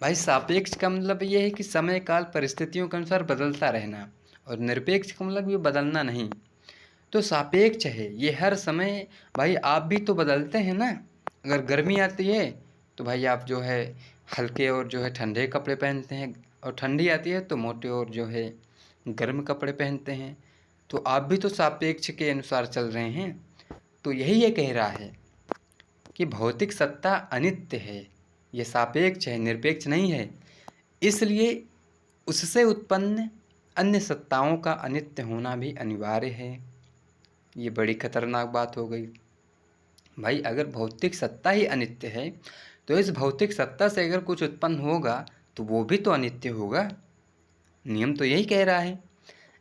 भाई सापेक्ष का मतलब ये है कि समय काल परिस्थितियों के अनुसार बदलता रहना, और निरपेक्ष का मतलब ये बदलना नहीं। तो सापेक्ष है ये हर समय। भाई आप भी तो बदलते हैं ना। अगर गर्मी आती है तो भाई आप जो है हल्के और जो है ठंडे कपड़े पहनते हैं, और ठंडी आती है तो मोटे और जो है गर्म कपड़े पहनते हैं। तो आप भी तो सापेक्ष के अनुसार चल रहे हैं। तो यही ये कह रहा है कि भौतिक सत्ता अनित्य है, ये सापेक्ष है, निरपेक्ष नहीं है। इसलिए उससे उत्पन्न अन्य सत्ताओं का अनित्य होना भी अनिवार्य है। ये बड़ी खतरनाक बात हो गई। भाई अगर भौतिक सत्ता ही अनित्य है तो इस भौतिक सत्ता से अगर कुछ उत्पन्न होगा तो वो भी तो अनित्य होगा। नियम तो यही कह रहा है।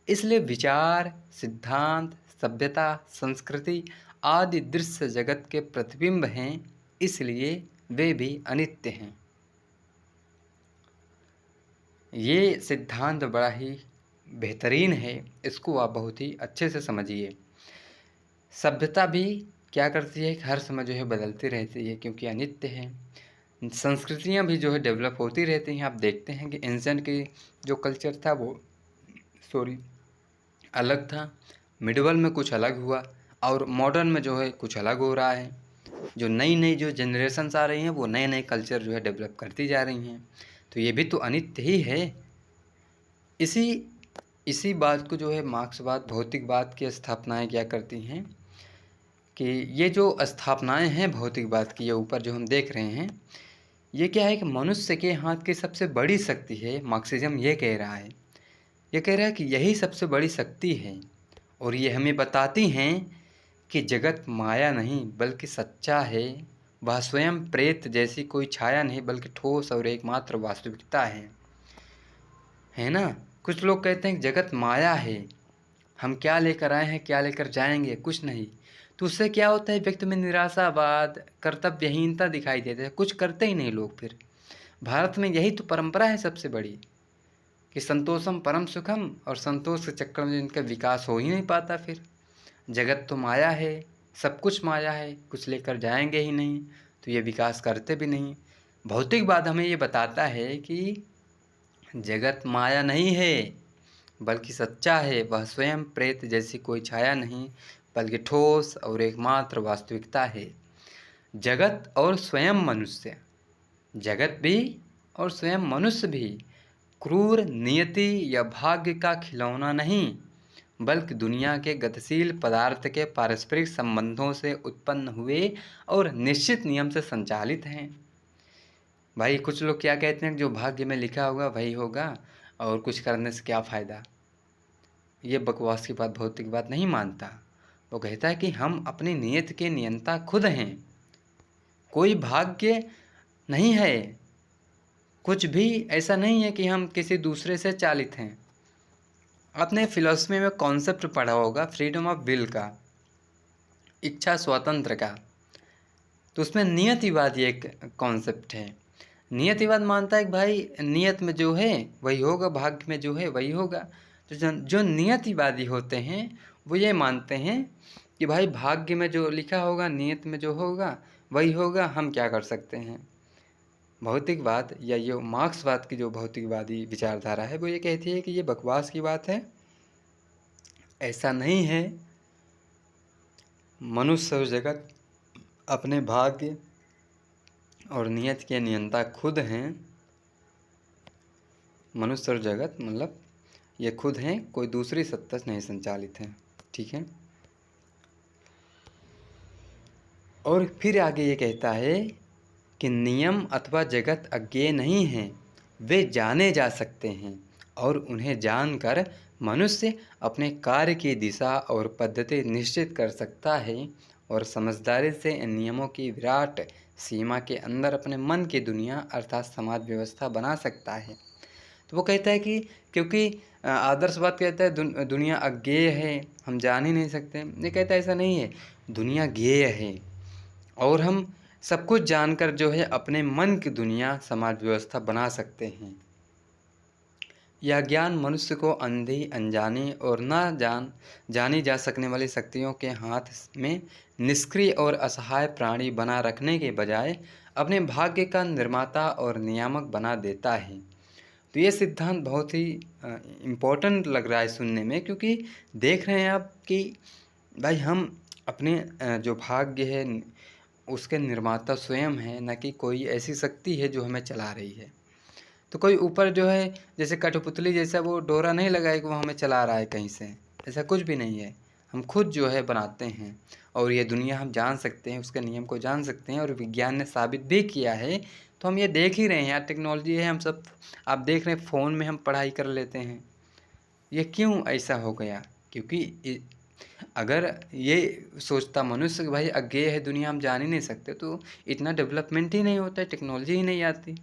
इसलिए विचार, सिद्धांत, सभ्यता, संस्कृति आदि दृश्य जगत के प्रतिबिंब हैं, इसलिए वे भी अनित्य हैं। ये सिद्धांत बड़ा ही बेहतरीन है, इसको आप बहुत ही अच्छे से समझिए। सभ्यता भी क्या करती है कि हर समय जो है बदलती रहती है क्योंकि अनित्य है। संस्कृतियाँ भी जो है डेवलप होती रहती हैं। आप देखते हैं कि एंशिएंट की जो कल्चर था वो अलग था, मिडिवल में कुछ अलग हुआ, और मॉडर्न में जो है कुछ अलग हो रहा है। जो नई जो जनरेशन्स आ रही हैं वो नए नए कल्चर जो है डेवलप करती जा रही हैं। तो ये भी तो अनित्य ही है। इसी बात को जो है मार्क्सवाद, भौतिकवाद की स्थापनाएं क्या करती हैं कि ये जो स्थापनाएं हैं भौतिकवाद की, ये ऊपर जो हम देख रहे हैं, ये क्या है कि मनुष्य के हाथ की सबसे बड़ी शक्ति है। मार्क्सिज्म ये कह रहा है, ये कह रहा है कि यही सबसे बड़ी शक्ति है, और ये हमें बताती हैं कि जगत माया नहीं बल्कि सच्चा है। वह स्वयं प्रेत जैसी कोई छाया नहीं बल्कि ठोस और एकमात्र वास्तविकता है ना। कुछ लोग कहते हैं कि जगत माया है, हम क्या लेकर आए हैं क्या लेकर जाएंगे, कुछ नहीं। तो उससे क्या होता है, व्यक्ति में निराशावाद, कर्तव्यहीनता दिखाई देती है, कुछ करते ही नहीं लोग। फिर भारत में यही तो परंपरा है सबसे बड़ी कि संतोषम परम सुखम, और संतोष के चक्कर में इनका विकास हो ही नहीं पाता। फिर जगत तो माया है, सब कुछ माया है, कुछ लेकर जाएंगे ही नहीं, तो ये विकास करते भी नहीं। भौतिकवाद हमें ये बताता है कि जगत माया नहीं है बल्कि सच्चा है। वह स्वयं प्रेत जैसी कोई छाया नहीं बल्कि ठोस और एकमात्र वास्तविकता है। जगत और स्वयं मनुष्य, जगत भी और स्वयं मनुष्य भी क्रूर नियति या भाग्य का खिलौना नहीं बल्कि दुनिया के गतिशील पदार्थ के पारस्परिक संबंधों से उत्पन्न हुए और निश्चित नियम से संचालित हैं। भाई कुछ लोग क्या कहते हैं, जो भाग्य में लिखा होगा वही होगा और कुछ करने से क्या फ़ायदा। ये बकवास की बात भौतिकवाद नहीं मानता। वो कहता है कि हम अपनी नियत के नियंता खुद हैं, कोई भाग्य नहीं है, कुछ भी ऐसा नहीं है कि हम किसी दूसरे से चालित हैं। आपने फिलॉसफी में कॉन्सेप्ट पढ़ा होगा फ्रीडम ऑफ विल का, इच्छा स्वातंत्र का। तो उसमें नियतिवादी एक कॉन्सेप्ट है। नियतिवाद मानता है कि भाई नियत में जो है वही होगा, भाग्य में जो है वही होगा। तो जो नियतिवादी होते हैं वो ये मानते हैं कि भाई भाग्य में जो लिखा होगा, नियत में जो होगा वही होगा, हम क्या कर सकते हैं। भौतिकवाद या ये मार्क्सवाद की जो भौतिकवादी विचारधारा है वो ये कहती है कि ये बकवास की बात है, ऐसा नहीं है। मनुष्य और जगत अपने भाग्य और नियत के नियंता खुद हैं। मनुष्य और जगत मतलब ये खुद हैं, कोई दूसरी सत्ता से नहीं संचालित हैं। ठीक है। और फिर आगे ये कहता है कि नियम अथवा जगत अज्ञेय नहीं हैं, वे जाने जा सकते हैं। और उन्हें जानकर मनुष्य अपने कार्य की दिशा और पद्धति निश्चित कर सकता है और समझदारी से इन नियमों की विराट सीमा के अंदर अपने मन की दुनिया अर्थात समाज व्यवस्था बना सकता है। तो वो कहता है कि क्योंकि आदर्शवाद कहता है दुनिया अज्ञेय है, हम जान ही नहीं सकते। ये कहता है ऐसा नहीं है, दुनिया ज्ञेय है और हम सब कुछ जानकर जो है अपने मन की दुनिया समाज व्यवस्था बना सकते हैं। यह ज्ञान मनुष्य को अंधी, अनजानी और जानी जा सकने वाली शक्तियों के हाथ में निष्क्रिय और असहाय प्राणी बना रखने के बजाय अपने भाग्य का निर्माता और नियामक बना देता है। तो ये सिद्धांत बहुत ही इम्पोर्टेंट लग रहा है सुनने में, क्योंकि देख रहे हैं आप कि भाई हम अपने जो भाग्य है उसके निर्माता स्वयं हैं, न कि कोई ऐसी शक्ति है जो हमें चला रही है। तो कोई ऊपर जो है जैसे कठपुतली जैसा वो डोरा नहीं लगा है कि वो हमें चला रहा है कहीं से, ऐसा कुछ भी नहीं है। हम खुद जो है बनाते हैं और ये दुनिया हम जान सकते हैं, उसके नियम को जान सकते हैं और विज्ञान ने साबित भी किया है। तो हम ये देख ही रहे हैं यार, टेक्नोलॉजी है, हम सब आप देख रहे हैं फ़ोन में हम पढ़ाई कर लेते हैं। ये क्यों ऐसा हो गया? क्योंकि अगर ये सोचता मनुष्य कि भाई अज्ञेय है दुनिया, हम जान ही नहीं सकते, तो इतना डेवलपमेंट ही नहीं होता है, टेक्नोलॉजी ही नहीं आती।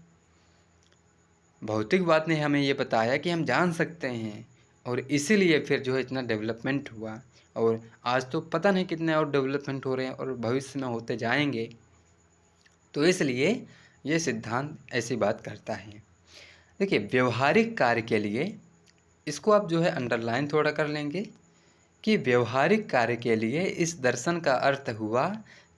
भौतिकवाद ने हमें ये बताया कि हम जान सकते हैं और इसीलिए फिर जो है इतना डेवलपमेंट हुआ और आज तो पता नहीं कितने और डेवलपमेंट हो रहे हैं और भविष्य में होते जाएंगे। तो इसलिए ये सिद्धांत ऐसी बात करता है। देखिए, व्यवहारिक कार्य के लिए इसको आप जो है अंडरलाइन थोड़ा कर लेंगे कि व्यवहारिक कार्य के लिए इस दर्शन का अर्थ हुआ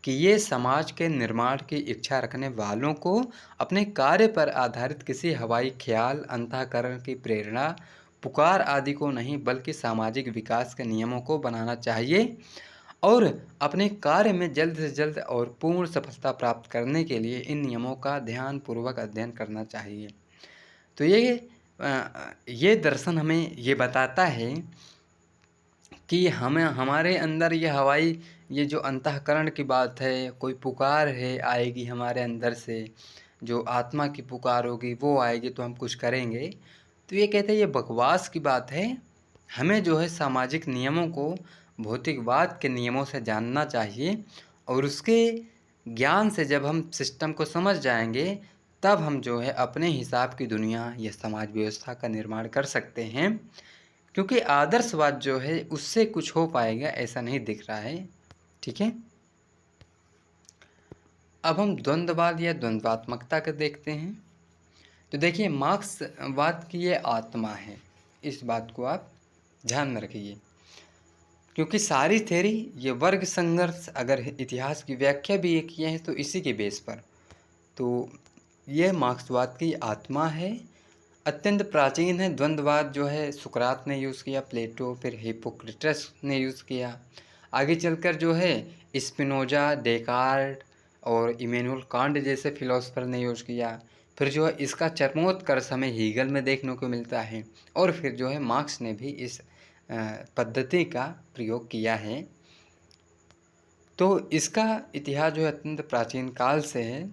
कि ये समाज के निर्माण की इच्छा रखने वालों को अपने कार्य पर आधारित किसी हवाई ख्याल, अंतःकरण की प्रेरणा, पुकार आदि को नहीं बल्कि सामाजिक विकास के नियमों को बनाना चाहिए और अपने कार्य में जल्द से जल्द और पूर्ण सफलता प्राप्त करने के लिए इन नियमों का ध्यानपूर्वक अध्ययन करना चाहिए। तो ये दर्शन हमें ये बताता है कि हमें हमारे अंदर ये जो अंतःकरण की बात है, कोई पुकार है आएगी हमारे अंदर से, जो आत्मा की पुकार होगी वो आएगी तो हम कुछ करेंगे। तो ये कहते हैं ये बकवास की बात है। हमें जो है सामाजिक नियमों को भौतिकवाद के नियमों से जानना चाहिए और उसके ज्ञान से जब हम सिस्टम को समझ जाएंगे तब हम जो है अपने हिसाब की दुनिया या समाज व्यवस्था का निर्माण कर सकते हैं। क्योंकि आदर्शवाद जो है उससे कुछ हो पाएगा ऐसा नहीं दिख रहा है। ठीक है, अब हम द्वंद्ववाद या द्वंद्वात्मकता को देखते हैं। तो देखिए, मार्क्सवाद की ये आत्मा है, इस बात को आप ध्यान में रखिए, क्योंकि सारी थ्योरी ये वर्ग संघर्ष अगर इतिहास की व्याख्या भी ये किए हैं तो इसी के बेस पर। तो ये मार्क्सवाद की आत्मा है, अत्यंत प्राचीन है। द्वंद्ववाद जो है सुकरात ने यूज़ किया, प्लेटो, फिर हिप्पोक्रेटस ने यूज़ किया, आगे चलकर जो है स्पिनोजा, डेकार्ट और इमैनुअल कांट जैसे फिलोसफर ने यूज़ किया। फिर जो है इसका चरमोत्कर्ष हमें हीगल में देखने को मिलता है और फिर जो है मार्क्स ने भी इस पद्धति का प्रयोग किया है। तो इसका इतिहास जो है अत्यंत प्राचीन काल से है।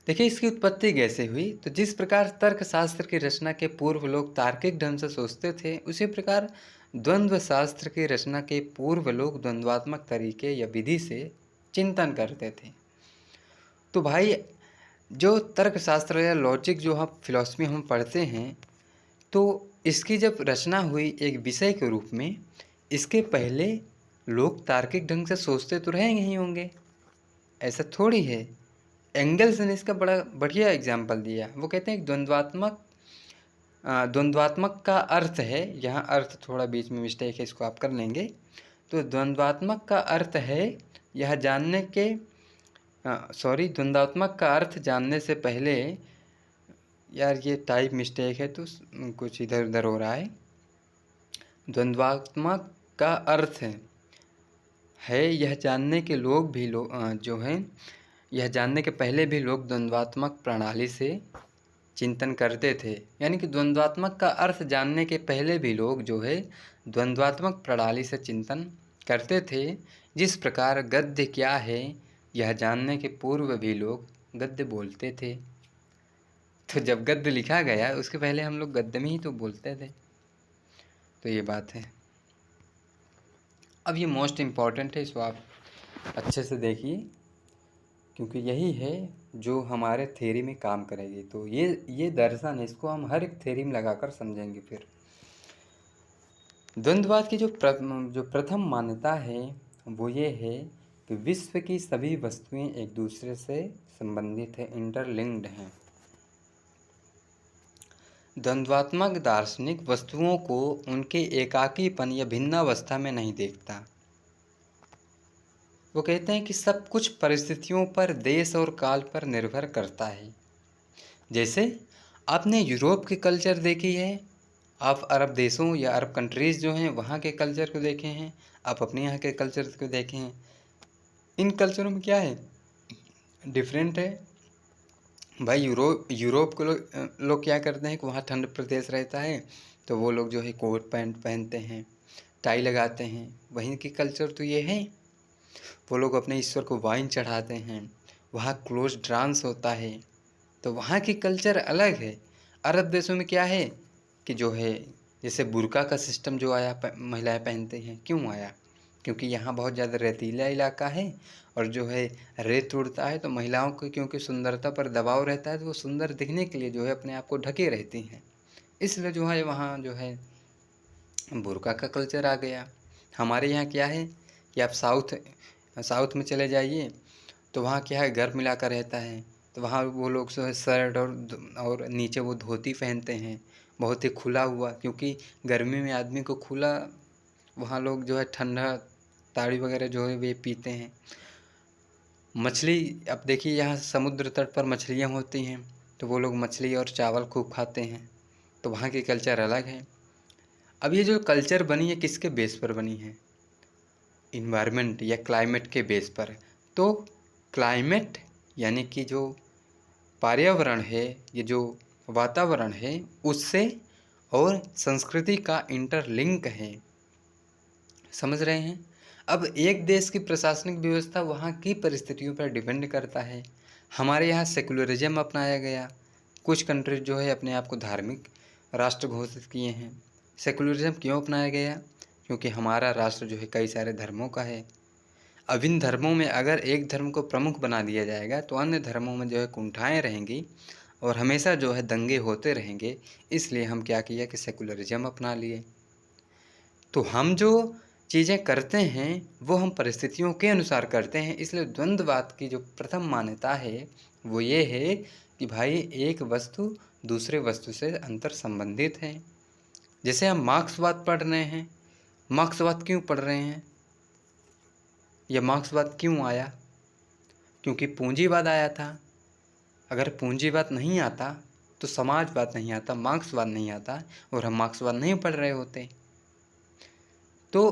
देखिए, इसकी उत्पत्ति कैसे हुई? तो जिस प्रकार तर्कशास्त्र की रचना के पूर्व लोग तार्किक ढंग से सोचते थे, उसी प्रकार द्वंद्व शास्त्र की रचना के पूर्व लोग द्वंद्वात्मक तरीके या विधि से चिंतन करते थे। तो भाई, जो तर्कशास्त्र या लॉजिक जो हम फिलॉसफी हम पढ़ते हैं, तो इसकी जब रचना हुई एक विषय के रूप में, इसके पहले लोग तार्किक ढंग से सोचते तो रहेंगे ही होंगे, ऐसा थोड़ी है। एंगल्स ने इसका बड़ा बढ़िया एग्जाम्पल दिया। वो कहते हैं द्वंद्वात्मक का अर्थ है, यहाँ अर्थ थोड़ा बीच में मिस्टेक है, इसको आप कर लेंगे। तो द्वंद्वात्मक का अर्थ है यह जानने के द्वंद्वात्मक का अर्थ जानने से पहले, यार ये टाइप मिस्टेक है तो कुछ इधर उधर हो रहा है। द्वंद्वात्मक का अर्थ है यह जानने के लोग भी जो हैं, यह जानने के पहले भी लोग द्वंद्वात्मक प्रणाली से चिंतन करते थे। यानी कि द्वंद्वात्मक का अर्थ जानने के पहले भी लोग जो है द्वंद्वात्मक प्रणाली से चिंतन करते थे। जिस प्रकार गद्य क्या है यह जानने के पूर्व भी लोग गद्य बोलते थे। तो जब गद्य लिखा गया उसके पहले हम लोग गद्य में ही तो बोलते थे। तो ये बात है। अब ये मोस्ट इम्पॉर्टेंट है, इसको आप अच्छे से देखिए, क्योंकि यही है जो हमारे थ्योरी में काम करेगी। तो ये दर्शन है, इसको हम हर एक थ्योरी में लगाकर समझेंगे। फिर द्वंद्ववाद की जो प्रथम मान्यता है वो ये है कि विश्व की सभी वस्तुएं एक दूसरे से संबंधित है, इंटरलिंक्ड हैं। द्वंद्वात्मक दार्शनिक वस्तुओं को उनके एकाकीपन या भिन्नावस्था में नहीं देखता। वो कहते हैं कि सब कुछ परिस्थितियों पर, देश और काल पर निर्भर करता है। जैसे आपने यूरोप के कल्चर देखी है, आप अरब देशों या अरब कंट्रीज़ जो हैं वहाँ के कल्चर को देखे हैं, आप अपने यहाँ के कल्चर को देखे हैं। इन कल्चरों में क्या है, डिफरेंट है। भाई यूरोप के लोग क्या करते हैं कि वहाँ ठंड प्रदेश रहता है, तो वो लोग जो है कोट पैंट पहनते हैं, टाई लगाते हैं। वहीं की कल्चर तो ये है, वो लोग अपने ईश्वर को वाइन चढ़ाते हैं, वहाँ क्लोज डांस होता है, तो वहाँ की कल्चर अलग है। अरब देशों में क्या है कि जो है जैसे बुर्का का सिस्टम जो आया, महिलाएं पहनते हैं, क्यों आया? क्योंकि यहाँ बहुत ज़्यादा रेतीला इलाका है और जो है रेत उड़ता है, तो महिलाओं को क्योंकि सुंदरता पर दबाव रहता है, तो वो सुंदर दिखने के लिए जो है अपने आप को ढके रहती हैं। इसलिए जो है वहाँ जो है बुर्का का कल्चर आ गया। हमारे यहाँ क्या है कि आप साउथ में चले जाइए, तो वहाँ क्या है गर्म इलाका रहता है, तो वहाँ वो लोग जो है शर्ट और नीचे वो धोती पहनते हैं, बहुत ही खुला हुआ, क्योंकि गर्मी में आदमी को खुला, वहाँ लोग जो है ठंडा ताड़ी वगैरह जो है वे पीते हैं। मछली, अब देखिए यहाँ समुद्र तट पर मछलियाँ होती हैं, तो वो लोग मछली और चावल खूब खाते हैं, तो वहाँ की कल्चर अलग है। अब ये जो कल्चर बनी है किसके बेस पर बनी है? इन्वायरमेंट या क्लाइमेट के बेस पर। तो क्लाइमेट यानी कि जो पर्यावरण है, ये जो वातावरण है, उससे और संस्कृति का इंटरलिंक है। समझ रहे हैं? अब एक देश की प्रशासनिक व्यवस्था वहाँ की परिस्थितियों पर डिपेंड करता है। हमारे यहाँ सेकुलरिज्म अपनाया गया, कुछ कंट्रीज जो है अपने आप को धार्मिक राष्ट्र घोषित किए हैं। सेकुलरिज्म क्यों अपनाया गया? क्योंकि हमारा राष्ट्र जो है कई सारे धर्मों का है। अब इन धर्मों में अगर एक धर्म को प्रमुख बना दिया जाएगा तो अन्य धर्मों में जो है कुंठाएँ रहेंगी और हमेशा जो है दंगे होते रहेंगे। इसलिए हम क्या किया कि सेकुलरिज्म अपना लिए। तो हम जो चीज़ें करते हैं वो हम परिस्थितियों के अनुसार करते हैं। इसलिए द्वंद्ववाद की जो प्रथम मान्यता है वो ये है कि भाई एक वस्तु दूसरे वस्तु से अंतर संबंधित है। जैसे हम मार्क्सवाद पढ़ रहे हैं, मार्क्सवाद क्यों पढ़ रहे हैं या मार्क्सवाद क्यों आया? क्योंकि पूंजीवाद आया था। अगर पूंजीवाद नहीं आता तो समाजवाद नहीं आता, मार्क्सवाद नहीं आता, और हम मार्क्सवाद नहीं पढ़ रहे होते। तो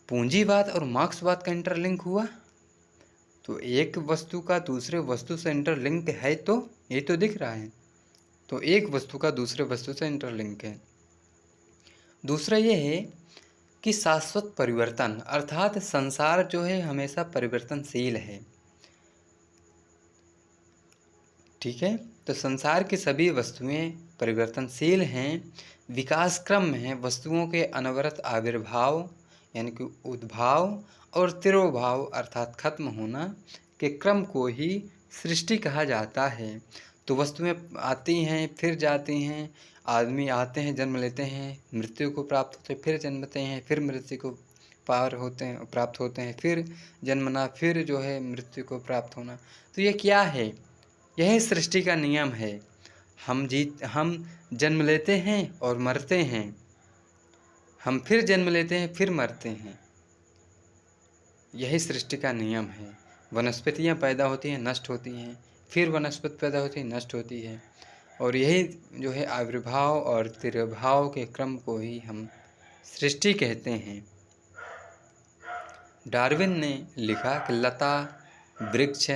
पूंजीवाद और मार्क्सवाद का इंटरलिंक हुआ, तो एक वस्तु का दूसरे वस्तु से इंटरलिंक है, तो ये तो दिख रहा है। तो एक वस्तु का दूसरे वस्तु से इंटरलिंक है। दूसरा ये है कि शाश्वत परिवर्तन, अर्थात संसार जो है हमेशा परिवर्तनशील है। ठीक है, तो संसार की सभी वस्तुएं परिवर्तनशील हैं, विकास क्रम में हैं। वस्तुओं के अनवरत आविर्भाव यानी कि उद्भाव और तिरोभाव अर्थात खत्म होना के क्रम को ही सृष्टि कहा जाता है। तो वस्तुएं आती हैं फिर जाती हैं, आदमी आते हैं जन्म लेते हैं, मृत्यु को प्राप्त होते हैं, फिर जन्मते हैं, फिर मृत्यु को प्राप्त होते हैं, फिर जन्मना, फिर जो है मृत्यु को प्राप्त होना। तो ये क्या है? यह सृष्टि का नियम है। हम जन्म लेते हैं और मरते हैं, हम फिर जन्म लेते हैं फिर मरते हैं। यही सृष्टि का नियम है। वनस्पतियाँ पैदा होती हैं, नष्ट होती हैं, फिर वनस्पति पैदा होती है, नष्ट होती है, और यही जो है आविर्भाव और तिरोभाव के क्रम को ही हम सृष्टि कहते हैं। डार्विन ने लिखा कि लता, वृक्ष,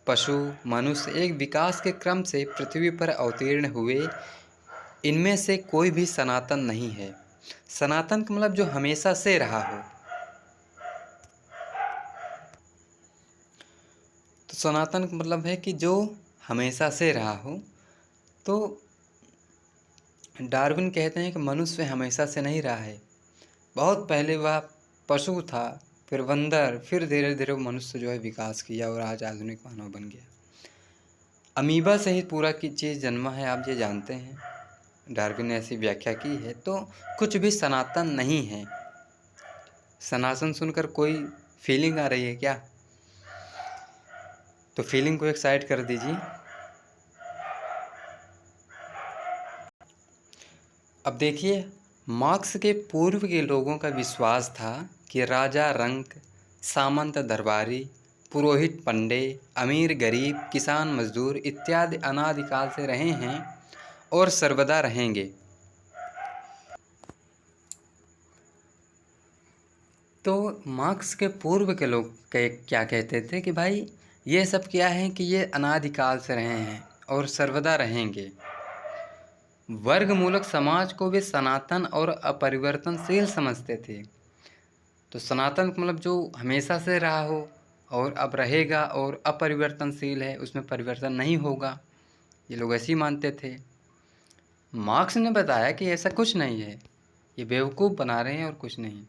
पशु, मनुष्य एक विकास के क्रम से पृथ्वी पर अवतीर्ण हुए, इनमें से कोई भी सनातन नहीं है। सनातन का मतलब जो हमेशा से रहा हो। तो सनातन का मतलब है कि जो हमेशा से रहा हो, तो डार्विन कहते हैं कि मनुष्य हमेशा से नहीं रहा है, बहुत पहले वह पशु था, फिर बंदर, फिर धीरे धीरे वो मनुष्य जो है विकास किया और आज आधुनिक मानव बन गया। अमीबा से ही पूरा की चीज़ जन्मा है, आप ये जानते हैं। डार्विन ने ऐसी व्याख्या की है। तो कुछ भी सनातन नहीं है। सनातन सुनकर कोई फीलिंग आ रही है क्या? तो फीलिंग को एक साइड कर दीजिए। अब देखिए, मार्क्स के पूर्व के लोगों का विश्वास था कि राजा रंक, सामंत दरबारी, पुरोहित पंडे, अमीर गरीब, किसान मजदूर इत्यादि अनादिकाल से रहे हैं और सर्वदा रहेंगे। तो मार्क्स के पूर्व के लोग क्या कहते थे कि भाई ये सब क्या है कि ये अनादिकाल से रहे हैं और सर्वदा रहेंगे। वर्गमूलक समाज को वे सनातन और अपरिवर्तनशील समझते थे। तो सनातन मतलब जो हमेशा से रहा हो और अब रहेगा, और अपरिवर्तनशील है, उसमें परिवर्तन नहीं होगा, ये लोग ऐसे ही मानते थे। मार्क्स ने बताया कि ऐसा कुछ नहीं है, ये बेवकूफ़ बना रहे हैं और कुछ नहीं,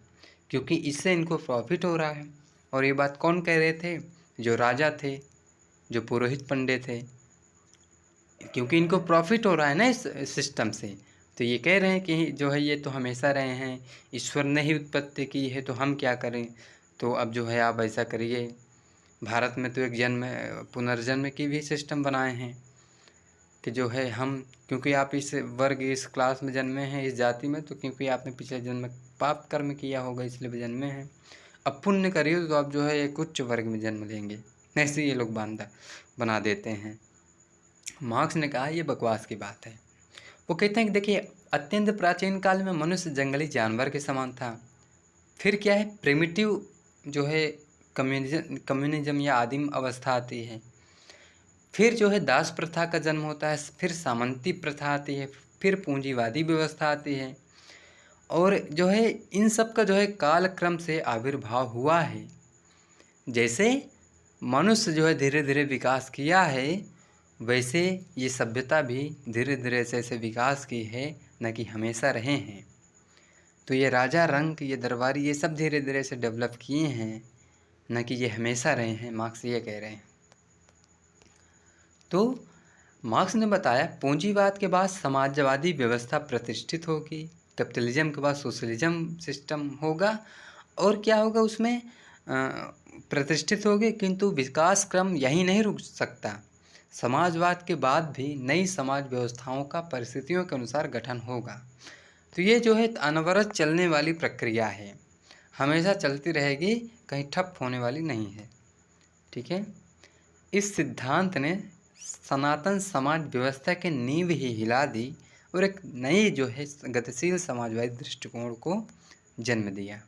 क्योंकि इससे इनको प्रॉफिट हो रहा है। और ये बात कौन कह रहे थे? जो राजा थे, जो पुरोहित पंडे थे, क्योंकि इनको प्रॉफिट हो रहा है ना इस सिस्टम से। तो ये कह रहे हैं कि जो है ये तो हमेशा रहे हैं, ईश्वर ने ही उत्पत्ति की है, तो हम क्या करें। तो अब जो है आप ऐसा करिए, भारत में तो एक जन्म पुनर्जन्म की भी सिस्टम बनाए हैं कि जो है हम, क्योंकि आप इस वर्ग इस क्लास में जन्मे हैं, इस जाति में, तो क्योंकि आपने पिछले जन्म में पाप कर्म किया होगा इसलिए भी जन्मे हैं। अब पुण्य करिए तो आप जो है एक उच्च वर्ग में जन्म लेंगे। ऐसे ये लोग बना देते हैं। मार्क्स ने कहा ये बकवास की बात है। वो कहते हैं कि देखिए, अत्यंत प्राचीन काल में मनुष्य जंगली जानवर के समान था। फिर क्या है, प्रिमिटिव जो है कम्युनिज्म या आदिम अवस्था आती है। फिर जो है दास प्रथा का जन्म होता है, फिर सामंती प्रथा आती है, फिर पूंजीवादी व्यवस्था आती है। और जो है इन सब का जो है कालक्रम से आविर्भाव हुआ है। जैसे मनुष्य जो है धीरे धीरे विकास किया है, वैसे ये सभ्यता भी धीरे धीरे ऐसे विकास की है, न कि हमेशा रहे हैं। तो ये राजा रंक, ये दरबारी, ये सब धीरे धीरे से डेवलप किए हैं, न कि ये हमेशा रहे हैं। मार्क्स ये कह रहे हैं। तो मार्क्स ने बताया पूंजीवाद के बाद समाजवादी व्यवस्था प्रतिष्ठित होगी, कैपिटलिज्म के बाद सोशलिज्म सिस्टम होगा, और क्या होगा उसमें प्रतिष्ठित होगी। किंतु विकास क्रम यहीं नहीं रुक सकता। समाजवाद के बाद भी नई समाज व्यवस्थाओं का परिस्थितियों के अनुसार गठन होगा। तो ये जो है अनवरत चलने वाली प्रक्रिया है, हमेशा चलती रहेगी, कहीं ठप होने वाली नहीं है। ठीक है। इस सिद्धांत ने सनातन समाज व्यवस्था की नींव ही हिला दी और एक नई जो है गतिशील समाजवादी दृष्टिकोण को जन्म दिया।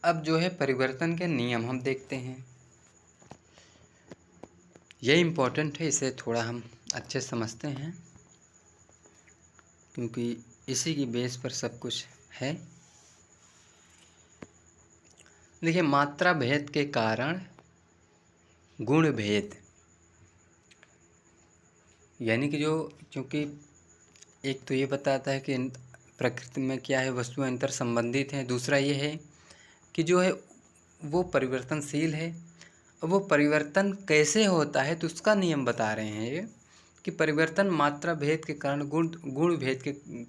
अब जो है परिवर्तन के नियम हम देखते हैं। यह इम्पोर्टेंट है, इसे थोड़ा हम अच्छे समझते हैं, क्योंकि इसी की बेस पर सब कुछ है। देखिए, मात्रा भेद के कारण गुण भेद, यानी कि जो, क्योंकि एक तो ये बताता है कि प्रकृति में क्या है, वस्तुएं अंतर संबंधित हैं। दूसरा ये है कि जो है वो परिवर्तनशील है। वो परिवर्तन कैसे होता है, तो उसका नियम बता रहे हैं ये, कि परिवर्तन मात्रा भेद के कारण गुण भेद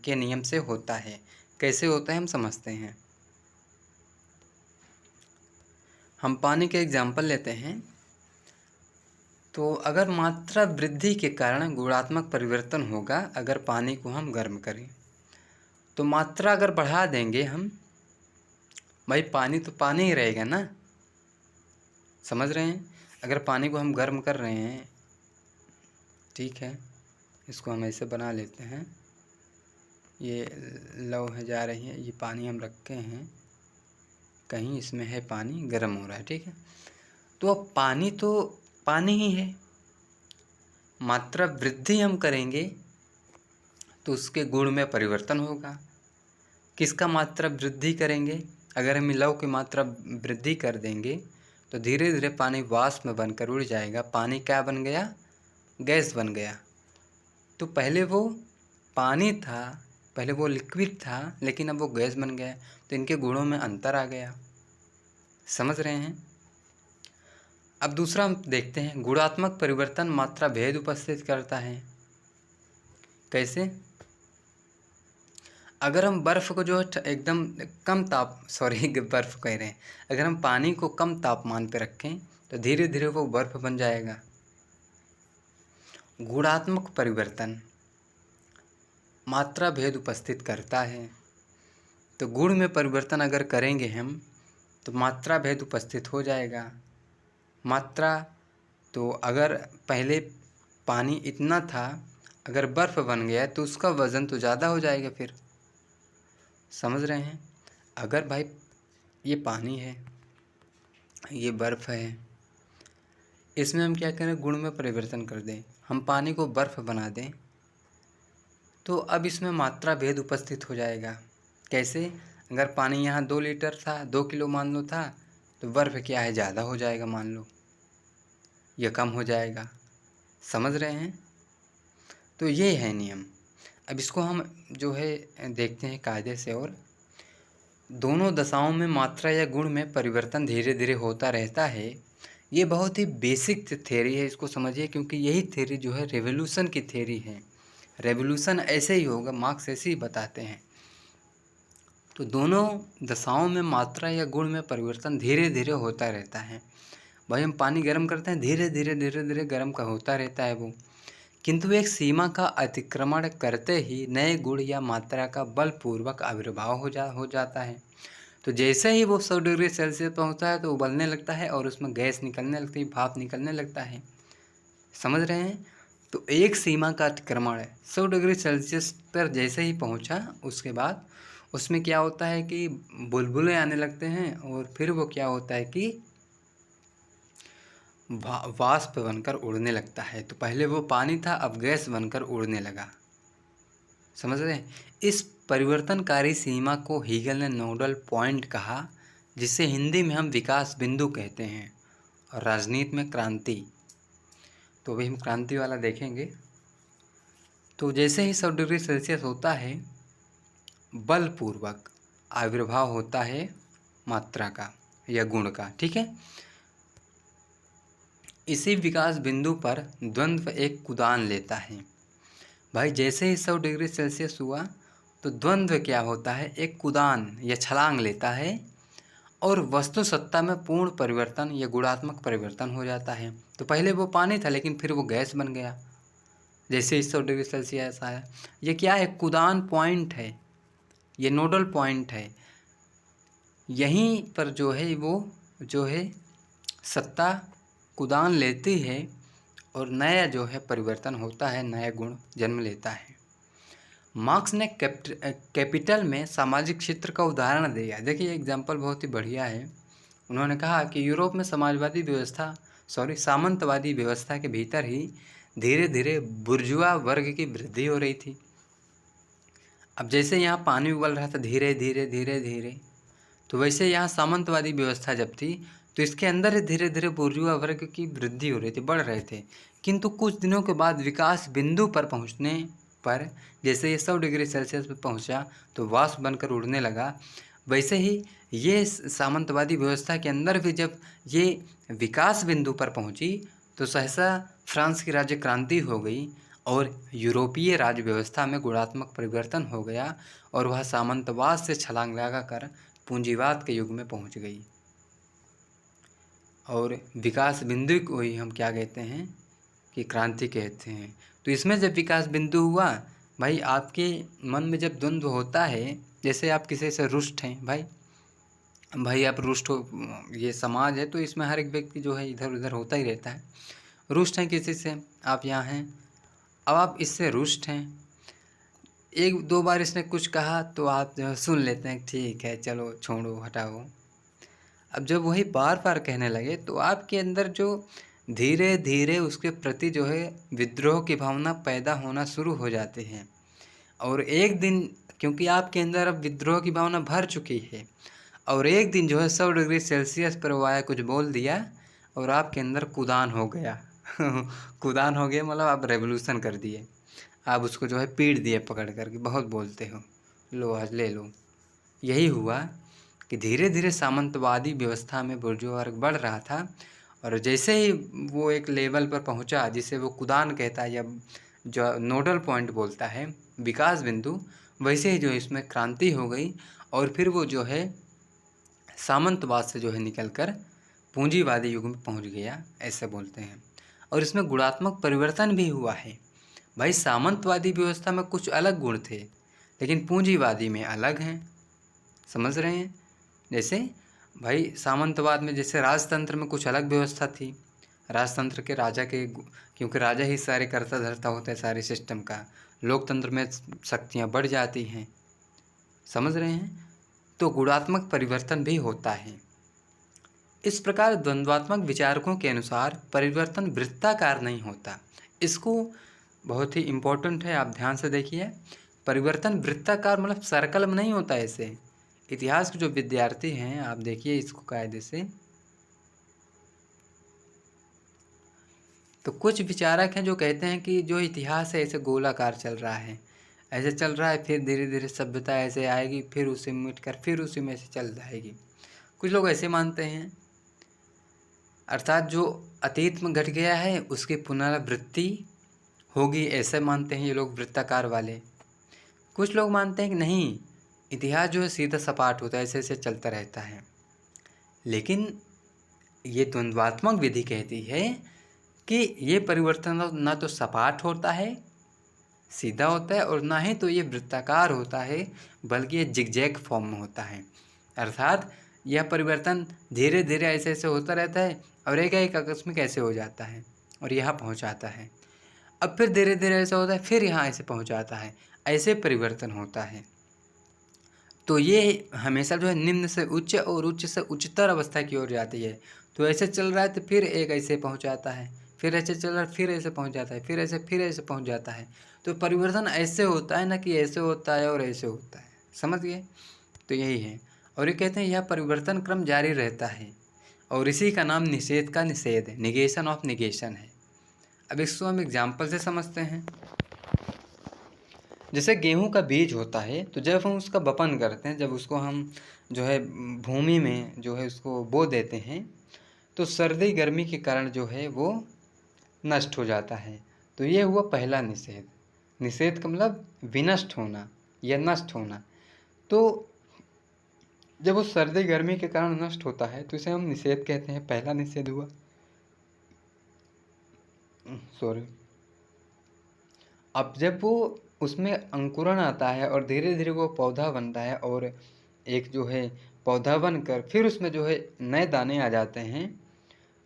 के नियम से होता है। कैसे होता है हम समझते हैं। हम पानी के एग्जाम्पल लेते हैं। तो अगर मात्रा वृद्धि के कारण गुणात्मक परिवर्तन होगा, अगर पानी को हम गर्म करें, तो मात्रा अगर बढ़ा देंगे हम, भाई पानी तो पानी ही रहेगा ना, समझ रहे हैं। अगर पानी को हम गर्म कर रहे हैं, ठीक है, इसको हम ऐसे बना लेते हैं, ये लौ है जा रही है, ये पानी हम रखे हैं कहीं, इसमें है पानी, गर्म हो रहा है, ठीक है। तो अब पानी तो पानी ही है, मात्रा वृद्धि हम करेंगे तो उसके गुण में परिवर्तन होगा। किसका मात्रा वृद्धि करेंगे? अगर हम लौ की मात्रा वृद्धि कर देंगे तो धीरे धीरे पानी वाष्प में बनकर उड़ जाएगा। पानी क्या बन गया? गैस बन गया। तो पहले वो पानी था, पहले वो लिक्विड था, लेकिन अब वो गैस बन गया। तो इनके गुणों में अंतर आ गया। समझ रहे हैं? अब दूसरा हम देखते हैं, गुणात्मक परिवर्तन मात्रा भेद उपस्थित करता है। कैसे? अगर हम बर्फ़ को जो है एकदम कम बर्फ़ कह रहे हैं, अगर हम पानी को कम तापमान पर रखें तो धीरे धीरे वो बर्फ़ बन जाएगा। गुणात्मक परिवर्तन मात्रा भेद उपस्थित करता है। तो गुण में परिवर्तन अगर करेंगे हम तो मात्रा भेद उपस्थित हो जाएगा। मात्रा, तो अगर पहले पानी इतना था, अगर बर्फ़ बन गया तो उसका वज़न तो ज़्यादा हो जाएगा फिर। समझ रहे हैं? अगर भाई ये पानी है, ये बर्फ़ है, इसमें हम क्या करें, गुण में परिवर्तन कर दें, हम पानी को बर्फ़ बना दें, तो अब इसमें मात्रा भेद उपस्थित हो जाएगा। कैसे? अगर पानी यहाँ 2 लीटर था, 2 किलो मान लो था, तो बर्फ़ क्या है, ज़्यादा हो जाएगा मान लो, या कम हो जाएगा। समझ रहे हैं? तो ये है नियम। अब इसको हम जो है देखते हैं कायदे से। और दोनों दशाओं में मात्रा या गुण में परिवर्तन धीरे धीरे होता रहता है। ये बहुत ही बेसिक थ्योरी है, इसको समझिए, क्योंकि यही थ्योरी जो है रेवोल्यूशन की थ्योरी है। रेवोल्यूशन ऐसे ही होगा, मार्क्स ऐसे ही बताते हैं। तो दोनों दशाओं में मात्रा या गुण में परिवर्तन धीरे धीरे होता रहता है। भाई हम पानी गर्म करते हैं, धीरे धीरे गर्म का होता रहता है वो, किंतु एक सीमा का अतिक्रमण करते ही नए गुण या मात्रा का बलपूर्वक आविर्भाव हो जाता है। तो जैसे ही वो 100 डिग्री सेल्सियस पहुँचता है तो उबलने लगता है और उसमें गैस निकलने लगती है, भाप निकलने लगता है। समझ रहे हैं? तो एक सीमा का अतिक्रमण है, 100 डिग्री सेल्सियस पर जैसे ही पहुँचा, उसके बाद उसमें क्या होता है कि बुलबुले आने लगते हैं, और फिर वो क्या होता है कि वाष्प बनकर उड़ने लगता है। तो पहले वो पानी था, अब गैस बनकर उड़ने लगा। समझ रहे हैं? इस परिवर्तनकारी सीमा को हीगल ने नोडल पॉइंट कहा, जिसे हिंदी में हम विकास बिंदु कहते हैं, और राजनीति में क्रांति। तो अभी हम क्रांति वाला देखेंगे। तो जैसे ही 100 डिग्री सेल्सियस होता है, बलपूर्वक आविर्भाव होता है मात्रा का या गुण का। ठीक है? इसी विकास बिंदु पर द्वंद्व एक कुदान लेता है। भाई जैसे ही 100 डिग्री सेल्सियस हुआ तो द्वंद्व क्या होता है, एक कुदान या छलांग लेता है, और वस्तु सत्ता में पूर्ण परिवर्तन या गुणात्मक परिवर्तन हो जाता है। तो पहले वो पानी था, लेकिन फिर वो गैस बन गया जैसे ही 100 डिग्री सेल्सियस आया। ये क्या है, कुदान पॉइंट है, ये नोडल पॉइंट है। यहीं पर जो है वो जो है सत्ता कुदान लेती है और नया जो है परिवर्तन होता है, नया गुण जन्म लेता है। मार्क्स ने कैपिटल में सामाजिक क्षेत्र का उदाहरण दिया। देखिए एग्जाम्पल बहुत ही बढ़िया है। उन्होंने कहा कि यूरोप में सामंतवादी व्यवस्था के भीतर ही धीरे धीरे बुर्जुआ वर्ग की वृद्धि हो रही थी। अब जैसे यहाँ पानी उबल रहा था धीरे धीरे, तो वैसे यहाँ सामंतवादी व्यवस्था जब थी तो इसके अंदर ही धीरे धीरे बुर्जुआ वर्ग की वृद्धि हो रही थी, बढ़ रहे थे। किंतु कुछ दिनों के बाद विकास बिंदु पर पहुँचने पर, जैसे ये 100 डिग्री सेल्सियस पर पहुँचा तो वाष्प बनकर उड़ने लगा। वैसे ही ये सामंतवादी व्यवस्था के अंदर भी जब ये विकास बिंदु पर पहुँची तो सहसा फ्रांस की राज्य क्रांति हो गई और यूरोपीय राज्य व्यवस्था में गुणात्मक परिवर्तन हो गया, और वह सामंतवाद से छलांग लगाकर पूंजीवाद के युग में पहुंच गई। और विकास बिंदु को ही हम क्या कहते हैं कि क्रांति कहते हैं। तो इसमें जब विकास बिंदु हुआ, भाई आपके मन में जब द्वंद्व होता है, जैसे आप किसी से रुष्ट हैं, भाई आप रुष्ट हो, ये समाज है तो इसमें हर एक व्यक्ति जो है इधर उधर होता ही रहता है। रुष्ट हैं किसी से, आप यहाँ हैं, अब आप इससे रुष्ट हैं, एक दो बार इसने कुछ कहा तो आप जो सुन लेते हैं, ठीक है चलो छोड़ो हटाओ। अब जब वही बार बार कहने लगे तो आपके अंदर जो धीरे धीरे उसके प्रति जो है विद्रोह की भावना पैदा होना शुरू हो जाती है। और एक दिन, क्योंकि आपके अंदर अब विद्रोह की भावना भर चुकी है, और एक दिन जो है 100 डिग्री सेल्सियस पर वो आया, कुछ बोल दिया और आपके अंदर कुदान हो गया। कुदान हो गया, मतलब आप रेवोल्यूशन कर दिए, आप उसको जो है पीट दिए पकड़ कर के, बहुत बोलते हो, लो आज ले लो। यही हुआ कि धीरे धीरे सामंतवादी व्यवस्था में बुर्जुआ वर्ग बढ़ रहा था, और जैसे ही वो एक लेवल पर पहुंचा जिसे वो कुदान कहता है या जो नोडल पॉइंट बोलता है, विकास बिंदु, वैसे ही जो इसमें क्रांति हो गई, और फिर वो जो है सामंतवाद से जो है निकलकर पूंजीवादी युग में पहुंच गया, ऐसे बोलते हैं। और इसमें गुणात्मक परिवर्तन भी हुआ है। भाई सामंतवादी व्यवस्था में कुछ अलग गुण थे, लेकिन पूंजीवादी में अलग हैं, समझ रहे हैं। जैसे भाई सामंतवाद में जैसे राजतंत्र में कुछ अलग व्यवस्था थी, राजतंत्र के राजा के, क्योंकि राजा ही सारे कर्ता धर्ता होता है सारे सिस्टम का, लोकतंत्र में शक्तियाँ बढ़ जाती हैं, समझ रहे हैं। तो गुणात्मक परिवर्तन भी होता है। इस प्रकार द्वंद्वात्मक विचारकों के अनुसार परिवर्तन वृत्ताकार नहीं होता। इसको बहुत ही इम्पोर्टेंट है, आप ध्यान से देखिए। परिवर्तन वृत्ताकार मतलब सर्कल में नहीं होता ऐसे। इतिहास के जो विद्यार्थी हैं, आप देखिए इसको कायदे से, तो कुछ विचारक हैं जो कहते हैं कि जो इतिहास है ऐसे गोलाकार चल रहा है, ऐसे चल रहा है, फिर धीरे धीरे सभ्यता ऐसे आएगी, फिर उसे मिट कर फिर उसी में से चल जाएगी। कुछ लोग ऐसे मानते हैं, अर्थात जो अतीत में घट गया है उसकी पुनरावृत्ति होगी, ऐसे मानते हैं ये लोग वृत्ताकार वाले। कुछ लोग मानते हैं कि नहीं, इतिहास जो है सीधा सपाट होता है, ऐसे ऐसे चलता रहता है। लेकिन ये द्वंद्वात्मक विधि कहती है कि ये परिवर्तन ना तो सपाट होता है, सीधा होता है, और ना ही तो ये वृत्ताकार होता है, बल्कि ये जिगजैग फॉर्म में होता है। अर्थात यह परिवर्तन धीरे धीरे ऐसे ऐसे होता रहता है, और एक आकस्मिक ऐसे हो जाता है और यहाँ पहुँच आता है, अब फिर धीरे धीरे ऐसा होता है, फिर यहाँ ऐसे पहुँच जाता है, ऐसे परिवर्तन होता है। तो ये हमेशा जो है निम्न से उच्च और उच्च से उच्चतर अवस्था की ओर जाती है। तो ऐसे चल रहा है तो फिर एक ऐसे पहुँच जाता है, फिर ऐसे चल रहा है फिर ऐसे पहुँच जाता है, फिर ऐसे पहुँच जाता है। तो परिवर्तन ऐसे होता है ना कि ऐसे होता है और ऐसे होता है, समझ गए। तो यही है, और ये कहते हैं यह परिवर्तन क्रम जारी रहता है, और इसी का नाम निषेध का निषेध है, निगेशन ऑफ निगेशन है। अब इसको हम एग्जाम्पल से समझते हैं। जैसे गेहूं का बीज होता है, तो जब हम उसका बपन करते हैं, जब उसको हम जो है भूमि में जो है उसको बो देते हैं, तो सर्दी गर्मी के कारण जो है वो नष्ट हो जाता है। तो ये हुआ पहला निषेध। निषेध का मतलब विनष्ट होना या नष्ट होना। तो जब वो सर्दी गर्मी के कारण नष्ट होता है तो इसे हम निषेध कहते हैं, पहला निषेध हुआ। सॉरी। अब जब वो उसमें अंकुरण आता है और धीरे धीरे वो पौधा बनता है, और एक जो है पौधा बनकर फिर उसमें जो है नए दाने आ जाते हैं,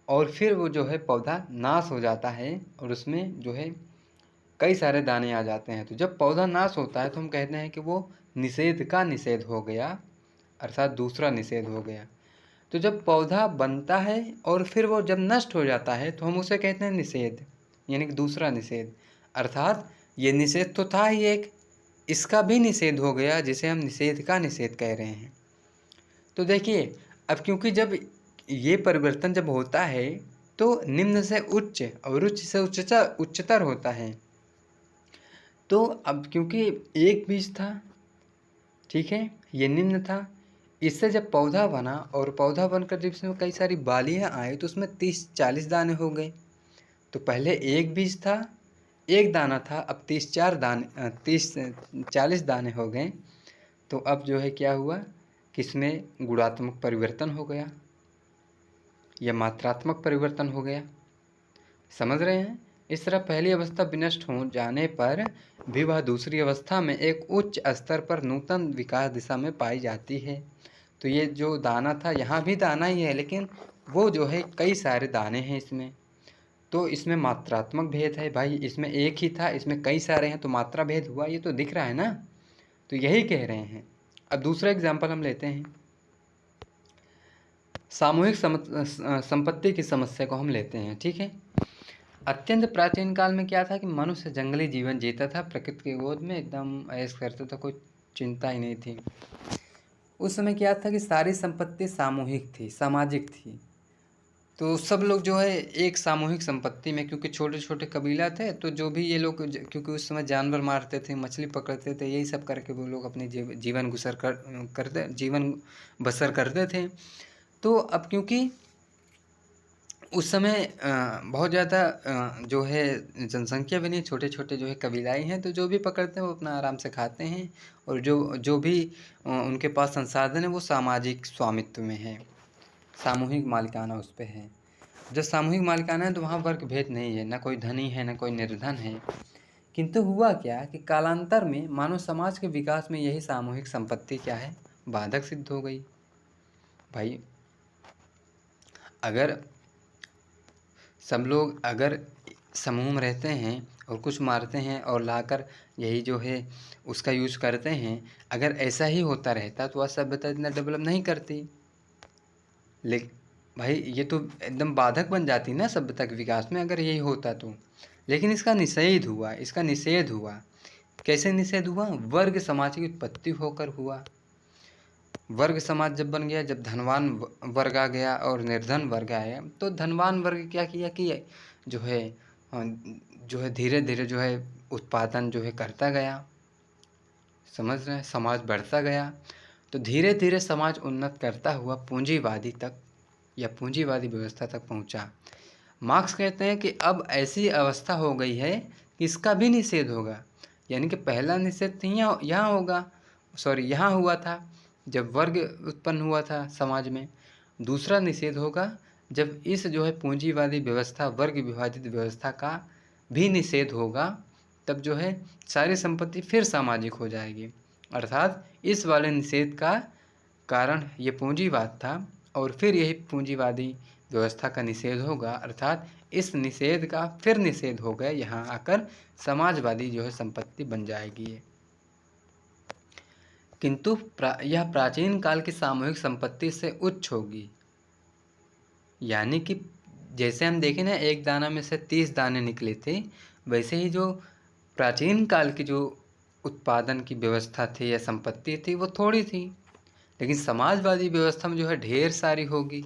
और फिर वो जो है पौधा नाश हो जाता है और उसमें जो है कई सारे दाने आ जाते हैं। तो जब पौधा नाश होता है तो हम कहते हैं कि वो निषेध का निषेध हो गया, अर्थात दूसरा निषेध हो गया। तो जब पौधा बनता है और फिर वो जब नष्ट हो जाता है तो हम उसे कहते हैं निषेध, यानी कि दूसरा निषेध। अर्थात ये निषेध तो था ही एक, इसका भी निषेध हो गया, जिसे हम निषेध का निषेध कह रहे हैं। तो देखिए, अब क्योंकि जब ये परिवर्तन जब होता है तो निम्न से उच्च और उच्च से उच्चतर होता है। तो अब क्योंकि एक बीज था, ठीक है, ये निम्न था, इससे जब पौधा बना और पौधा बनकर जब इसमें कई सारी बालियाँ आई तो उसमें 30-40 दाने हो गए। तो पहले एक बीज था, एक दाना था, अब 30-40 दाने हो गए। तो अब जो है क्या हुआ कि इसमें गुणात्मक परिवर्तन हो गया या मात्रात्मक परिवर्तन हो गया, समझ रहे हैं। इस तरह पहली अवस्था विनष्ट हो जाने पर भी वह दूसरी अवस्था में एक उच्च स्तर पर नूतन विकास दिशा में पाई जाती है। तो ये जो दाना था, यहाँ भी दाना ही है, लेकिन वो जो है कई सारे दाने हैं इसमें। तो इसमें मात्रात्मक भेद है भाई, इसमें एक ही था, इसमें कई सारे हैं, तो मात्रा भेद हुआ, ये तो दिख रहा है ना। तो यही कह रहे हैं। अब दूसरा एग्जाम्पल हम लेते हैं, सामूहिक संपत्ति की समस्या को हम लेते हैं, ठीक है। अत्यंत प्राचीन काल में क्या था कि मनुष्य जंगली जीवन जीता था, प्रकृति की गोद में एकदम ऐश करता था, कोई चिंता ही नहीं थी। उस समय क्या था कि सारी संपत्ति सामूहिक थी, सामाजिक थी। तो सब लोग जो है एक सामूहिक संपत्ति में, क्योंकि छोटे छोटे कबीला थे, तो जो भी ये लोग क्योंकि उस समय जानवर मारते थे, मछली पकड़ते थे, यही सब करके वो लोग अपने जीवन बसर करते थे। तो अब क्योंकि उस समय बहुत ज़्यादा जो है जनसंख्या भी नहीं, छोटे छोटे जो है कबीलाई हैं, तो जो भी पकड़ते हैं वो अपना आराम से खाते हैं। और जो जो भी उनके पास संसाधन है वो सामाजिक स्वामित्व में है, सामूहिक मालिकाना उस पे है। जब सामूहिक मालिकाना है तो वहाँ वर्ग भेद नहीं है, ना कोई धनी है ना कोई निर्धन है। किंतु हुआ क्या कि कालांतर में मानव समाज के विकास में यही सामूहिक संपत्ति क्या है, बाधक सिद्ध हो गई। भाई अगर सब लोग अगर समूह में रहते हैं और कुछ मारते हैं और लाकर यही जो है उसका यूज़ करते हैं, अगर ऐसा ही होता रहता तो वह सभ्यता इतना डेवलप नहीं करती। लेकिन भाई ये तो एकदम बाधक बन जाती ना सभ्यता के विकास में अगर यही होता तो। लेकिन इसका निषेध हुआ। कैसे निषेध हुआ? वर्ग समाज की उत्पत्ति होकर हुआ। वर्ग समाज जब बन गया, जब धनवान वर्ग आ गया और निर्धन वर्ग आया, तो धनवान वर्ग क्या किया कि जो है धीरे धीरे जो है उत्पादन जो है करता गया, समझ रहे हैं, समाज बढ़ता गया। तो धीरे धीरे समाज उन्नत करता हुआ पूंजीवादी तक या पूंजीवादी व्यवस्था तक पहुंचा। मार्क्स कहते हैं कि अब ऐसी अवस्था हो गई है कि इसका भी निषेध होगा। यानी कि पहला निषेध यहाँ होगा, यहाँ हुआ था जब वर्ग उत्पन्न हुआ था समाज में। दूसरा निषेध होगा जब इस जो है पूंजीवादी व्यवस्था, वर्ग विभाजित व्यवस्था का भी निषेध होगा, तब जो है सारी संपत्ति फिर सामाजिक हो जाएगी। अर्थात इस वाले निषेध का कारण ये पूंजीवाद था और फिर यही पूंजीवादी व्यवस्था का निषेध होगा, अर्थात इस निषेध का फिर निषेध हो गया, यहाँ आकर समाजवादी जो है संपत्ति बन जाएगी। किंतु यह प्राचीन काल की सामूहिक संपत्ति से उच्च होगी। यानी कि जैसे हम देखें ना, एक दाना में से 30 दाने निकले थे, वैसे ही जो प्राचीन काल की जो उत्पादन की व्यवस्था थी या संपत्ति थी वो थोड़ी थी, लेकिन समाजवादी व्यवस्था में जो है ढेर सारी होगी।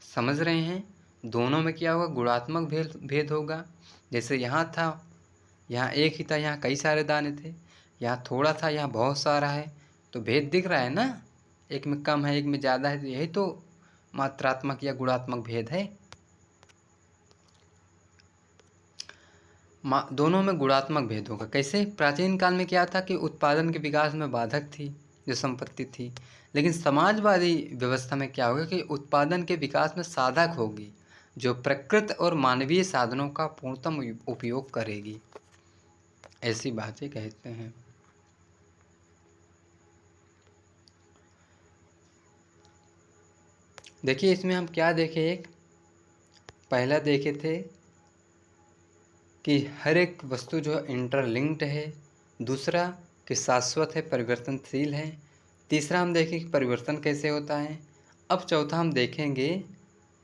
समझ रहे हैं? दोनों में क्या होगा? गुणात्मक भेद होगा। जैसे यहाँ था, यहाँ एक ही था, यहाँ कई सारे दाने थे, यहाँ थोड़ा था, यहाँ बहुत सारा है, तो भेद दिख रहा है ना, एक में कम है एक में ज़्यादा है, तो यही तो मात्रात्मक या गुणात्मक भेद है। दोनों में गुणात्मक भेद होगा। कैसे? प्राचीन काल में क्या था कि उत्पादन के विकास में बाधक थी जो संपत्ति थी, लेकिन समाजवादी व्यवस्था में क्या होगा कि उत्पादन के विकास में साधक होगी, जो प्रकृति और मानवीय साधनों का पूर्णतम उपयोग करेगी। ऐसी बातें कहते हैं। देखिए इसमें हम क्या देखे, एक पहला देखे थे कि हर एक वस्तु जो इंटरलिंक्ड है, दूसरा कि शाश्वत है, परिवर्तनशील है, तीसरा हम देखें कि परिवर्तन कैसे होता है। अब चौथा हम देखेंगे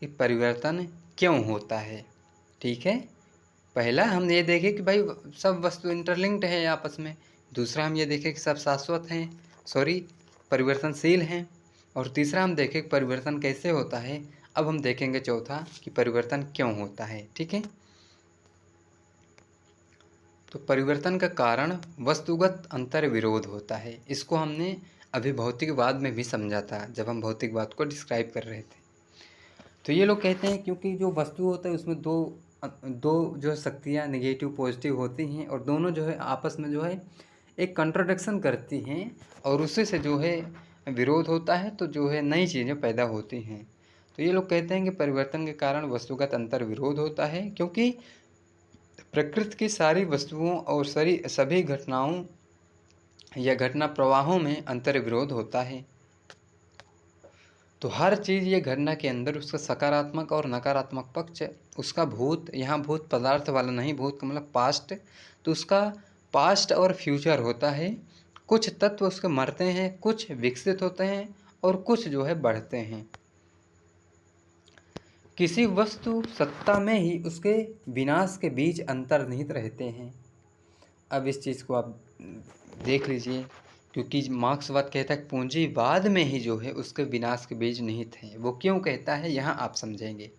कि परिवर्तन क्यों होता है। ठीक है, पहला हम ये देखें कि भाई सब वस्तु इंटरलिंक्ड है आपस में, दूसरा हम ये देखें कि सब शाश्वत हैं, परिवर्तनशील हैं, और तीसरा हम देखें कि परिवर्तन कैसे होता है। अब हम देखेंगे चौथा कि परिवर्तन क्यों होता है। ठीक है, तो परिवर्तन का कारण वस्तुगत अंतर विरोध होता है। इसको हमने अभी भौतिकवाद में भी समझा था जब हम भौतिकवाद को डिस्क्राइब कर रहे थे। तो ये लोग कहते हैं क्योंकि जो वस्तु होता है उसमें दो जो शक्तियाँ नेगेटिव पॉजिटिव होती हैं, और दोनों जो है आपस में जो है एक कंट्रोडिक्शन करती हैं, और उसी से जो है विरोध होता है, तो जो है नई चीज़ें पैदा होती हैं। तो ये लोग कहते हैं कि परिवर्तन के कारण वस्तुगत अंतर विरोध होता है, क्योंकि प्रकृति की सारी वस्तुओं और सभी घटनाओं या घटना प्रवाहों में अंतर विरोध होता है। तो हर चीज़ ये घटना के अंदर उसका सकारात्मक और नकारात्मक पक्ष, उसका भूत, यहाँ भूत पदार्थ वाला नहीं, भूत का मतलब पास्ट, तो उसका पास्ट और फ्यूचर होता है। कुछ तत्व उसके मरते हैं, कुछ विकसित होते हैं, और कुछ जो है बढ़ते हैं। किसी वस्तु सत्ता में ही उसके विनाश के बीच अंतर्निहित रहते हैं। अब इस चीज़ को आप देख लीजिए, क्योंकि मार्क्सवाद कहता है पूंजीवाद में ही जो है उसके विनाश के बीज निहित हैं। वो क्यों कहता है यहाँ आप समझेंगे।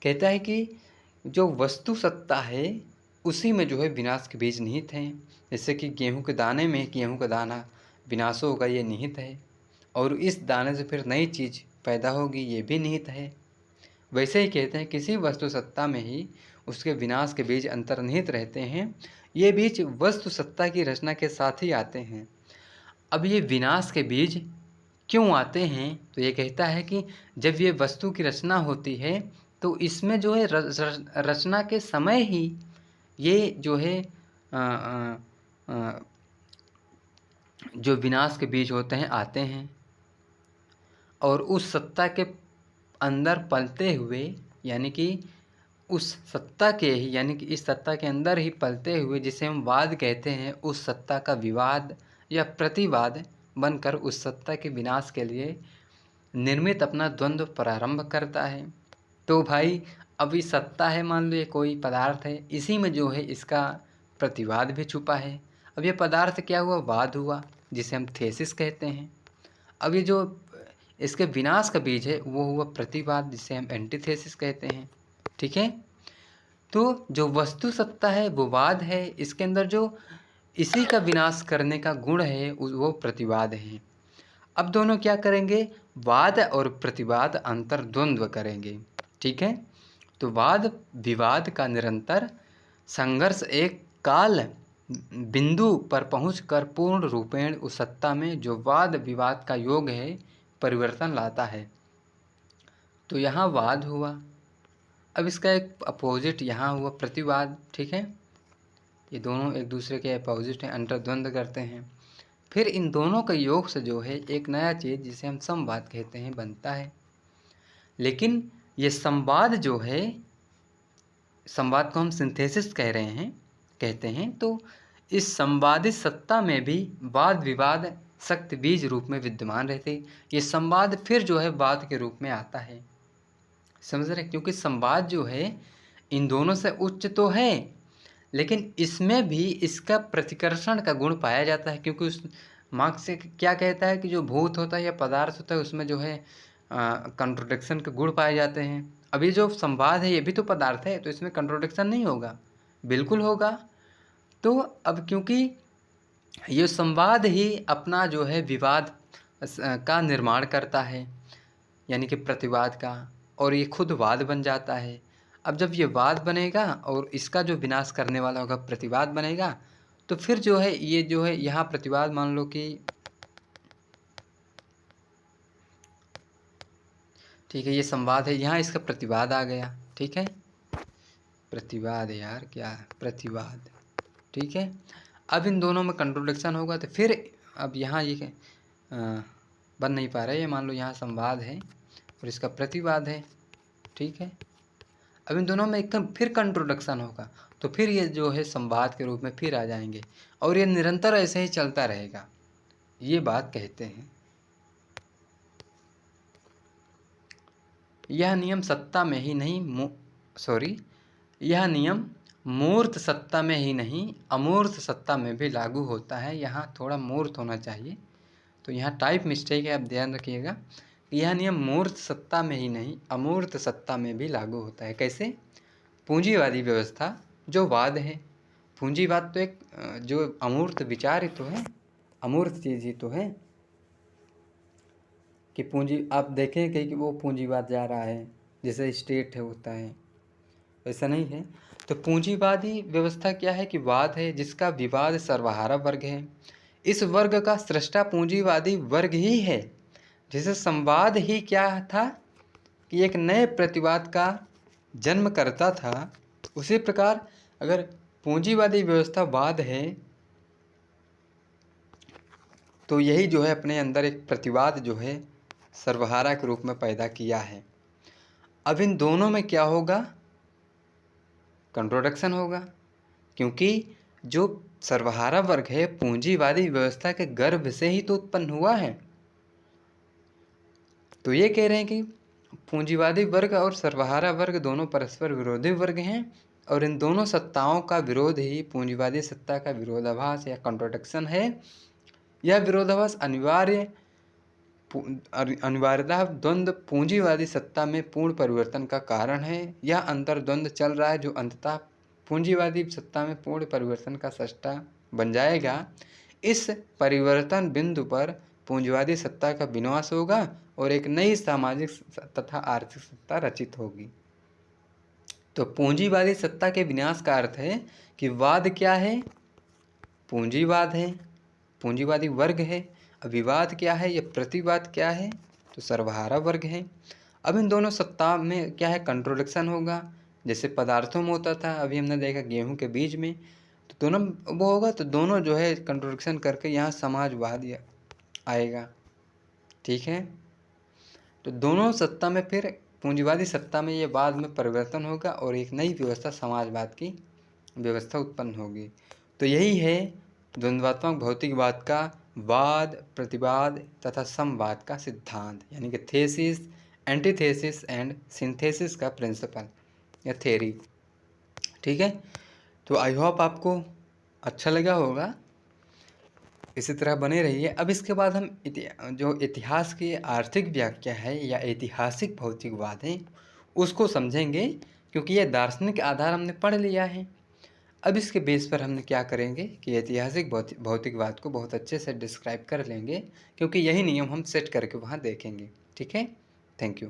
कहता है कि जो वस्तु सत्ता है उसी में जो है विनाश के बीज निहित हैं। जैसे कि गेहूं के दाने में गेहूं का दाना विनाश होगा, ये निहित है, और इस दाने से फिर नई चीज़ पैदा होगी, ये भी निहित है। वैसे ही कहते हैं किसी वस्तु सत्ता में ही उसके विनाश के बीज अंतर्निहित रहते हैं। ये बीज वस्तु सत्ता की रचना के साथ ही आते हैं। अब ये विनाश के बीज क्यों आते हैं, तो ये कहता है कि जब ये वस्तु की रचना होती है तो इसमें जो है रचना के समय ही ये जो है अ, अ, अ, जो विनाश के बीज होते हैं आते हैं, और उस सत्ता के अंदर पलते हुए, यानी कि उस सत्ता के ही, यानी कि इस सत्ता के अंदर ही पलते हुए, जिसे हम वाद कहते हैं, उस सत्ता का विवाद या प्रतिवाद बनकर उस सत्ता के विनाश के लिए निर्मित अपना द्वंद्व प्रारंभ करता है। तो भाई अब ये सत्ता है, मान लो ये कोई पदार्थ है, इसी में जो है इसका प्रतिवाद भी छुपा है। अब ये पदार्थ क्या हुआ, वाद हुआ, जिसे हम थेसिस कहते हैं। अब ये जो इसके विनाश का बीज है वो हुआ प्रतिवाद, जिसे हम एंटीथेसिस कहते हैं। ठीक है, तो जो वस्तु सत्ता है वो वाद है, इसके अंदर जो इसी का विनाश करने का गुण है वो प्रतिवाद है। अब दोनों क्या करेंगे, वाद और प्रतिवाद अंतर्द्वंद्व करेंगे। ठीक है, तो वाद विवाद का निरंतर संघर्ष एक काल बिंदु पर पहुंचकर पूर्ण रूपेण उस सत्ता में जो वाद विवाद का योग है परिवर्तन लाता है। तो यहाँ वाद हुआ, अब इसका एक अपोजिट यहाँ हुआ प्रतिवाद। ठीक है, ये दोनों एक दूसरे के अपोजिट हैं, अंतर्द्वंद्व करते हैं। फिर इन दोनों के योग से जो है एक नया चीज़ जिसे हम संवाद कहते हैं बनता है। लेकिन ये संवाद जो है, संवाद को हम सिंथेसिस कह रहे हैं, कहते हैं, तो इस संवादित सत्ता में भी वाद विवाद शक्ति बीज रूप में विद्यमान रहते। ये संवाद फिर जो है वाद के रूप में आता है, समझ रहे, क्योंकि संवाद जो है इन दोनों से उच्च तो है, लेकिन इसमें भी इसका प्रतिकर्षण का गुण पाया जाता है। क्योंकि उस मार्क्स से क्या कहता है कि जो भूत होता है या पदार्थ होता है उसमें जो है कंट्रोडिक्शन के गुण पाए जाते हैं। अभी जो संवाद है ये भी तो पदार्थ है, तो इसमें कंट्रोडिक्शन नहीं होगा, बिल्कुल होगा। तो अब क्योंकि ये संवाद ही अपना जो है विवाद का निर्माण करता है, यानी कि प्रतिवाद का, और ये खुद वाद बन जाता है। अब जब ये वाद बनेगा और इसका जो विनाश करने वाला होगा प्रतिवाद बनेगा, तो फिर जो है ये जो है यहाँ प्रतिवाद, मान लो कि ठीक है ये संवाद है, यहाँ इसका प्रतिवाद आ गया। ठीक है, प्रतिवाद यार क्या प्रतिवाद। ठीक है, अब इन दोनों में कंट्रोडिक्शन होगा, तो फिर अब यहाँ ये बन नहीं पा रहा है। ये मान लो यहाँ संवाद है और इसका प्रतिवाद है। ठीक है, अब इन दोनों में एकदम फिर कंट्रोडिक्शन होगा, तो फिर ये जो है संवाद के रूप में फिर आ जाएंगे, और ये निरंतर ऐसे ही चलता रहेगा, ये बात कहते हैं। यह नियम सत्ता में ही नहीं यह नियम मूर्त सत्ता में ही नहीं अमूर्त सत्ता में भी लागू होता है। यहाँ थोड़ा मूर्त होना चाहिए, तो यहाँ टाइप मिस्टेक है, आप ध्यान रखिएगा। यह नियम मूर्त सत्ता में ही नहीं अमूर्त सत्ता में भी लागू होता है। कैसे, पूंजीवादी व्यवस्था जो वाद है, पूंजीवाद तो एक जो अमूर्त विचार ही तो है, अमूर्त चीज़ ही तो है कि पूंजी, आप देखें कि वो पूंजीवाद जा रहा है, जैसे स्टेट है होता है, ऐसा नहीं है। तो पूंजीवादी व्यवस्था क्या है कि वाद है जिसका विवाद सर्वहारा वर्ग है। इस वर्ग का सृष्टा पूंजीवादी वर्ग ही है, जिसे संवाद ही क्या था कि एक नए प्रतिवाद का जन्म करता था। उसी प्रकार अगर पूंजीवादी व्यवस्था वाद है तो यही जो है अपने अंदर एक प्रतिवाद जो है सर्वहारा के रूप में पैदा किया है। अब इन दोनों में क्या होगा, कंट्रोडिक्शन होगा, क्योंकि जो सर्वहारा वर्ग है पूंजीवादी व्यवस्था के गर्भ से ही तो उत्पन्न हुआ है। तो ये कह रहे हैं कि पूंजीवादी वर्ग और सर्वहारा वर्ग दोनों परस्पर विरोधी वर्ग हैं, और इन दोनों सत्ताओं का विरोध ही पूंजीवादी सत्ता का विरोधाभास या कंट्रोडिक्शन है। यह विरोधाभास अनिवार्य अनिवार्यतः द्वंद्व पूंजीवादी सत्ता में पूर्ण परिवर्तन का कारण है। यह अंतर्द्वंद चल रहा है जो अंततः पूंजीवादी सत्ता में पूर्ण परिवर्तन का सट्टा बन जाएगा। इस परिवर्तन बिंदु पर पूंजीवादी सत्ता का विनाश होगा और एक नई सामाजिक तथा आर्थिक सत्ता रचित होगी। तो पूंजीवादी सत्ता के विनाश का अर्थ है कि वाद क्या है? पूंजीवाद है, पूंजीवादी वर्ग है। विवाद क्या है या प्रतिवाद क्या है? तो सर्वहारा वर्ग है। अब इन दोनों सत्ता में क्या है? कंट्रोडिक्शन होगा, जैसे पदार्थों में होता था, अभी हमने देखा गेहूं के बीज में। तो दोनों वो होगा, तो दोनों जो है कंट्रोडिक्शन करके यहाँ समाजवाद आएगा। ठीक है, तो दोनों सत्ता में फिर पूंजीवादी सत्ता में ये बाद में परिवर्तन होगा और एक नई व्यवस्था समाजवाद की व्यवस्था उत्पन्न होगी। तो यही है द्वंद्वात्मक भौतिकवाद का वाद, प्रतिवाद तथा समवाद का सिद्धांत, यानी कि थेसिस, एंटीथेसिस एंड सिंथेसिस का प्रिंसिपल या थ्योरी। ठीक है, तो आई होप आपको अच्छा लगा होगा। इसी तरह बने रहिए। अब इसके बाद हम जो इतिहास की आर्थिक व्याख्या है या ऐतिहासिक भौतिकवाद है उसको समझेंगे, क्योंकि यह दार्शनिक आधार हमने पढ़ लिया है। अब इसके बेस पर हमने क्या करेंगे कि ऐतिहासिक भौतिकवाद को बहुत अच्छे से डिस्क्राइब कर लेंगे, क्योंकि यही नियम हम सेट करके वहाँ देखेंगे। ठीक है, थैंक यू।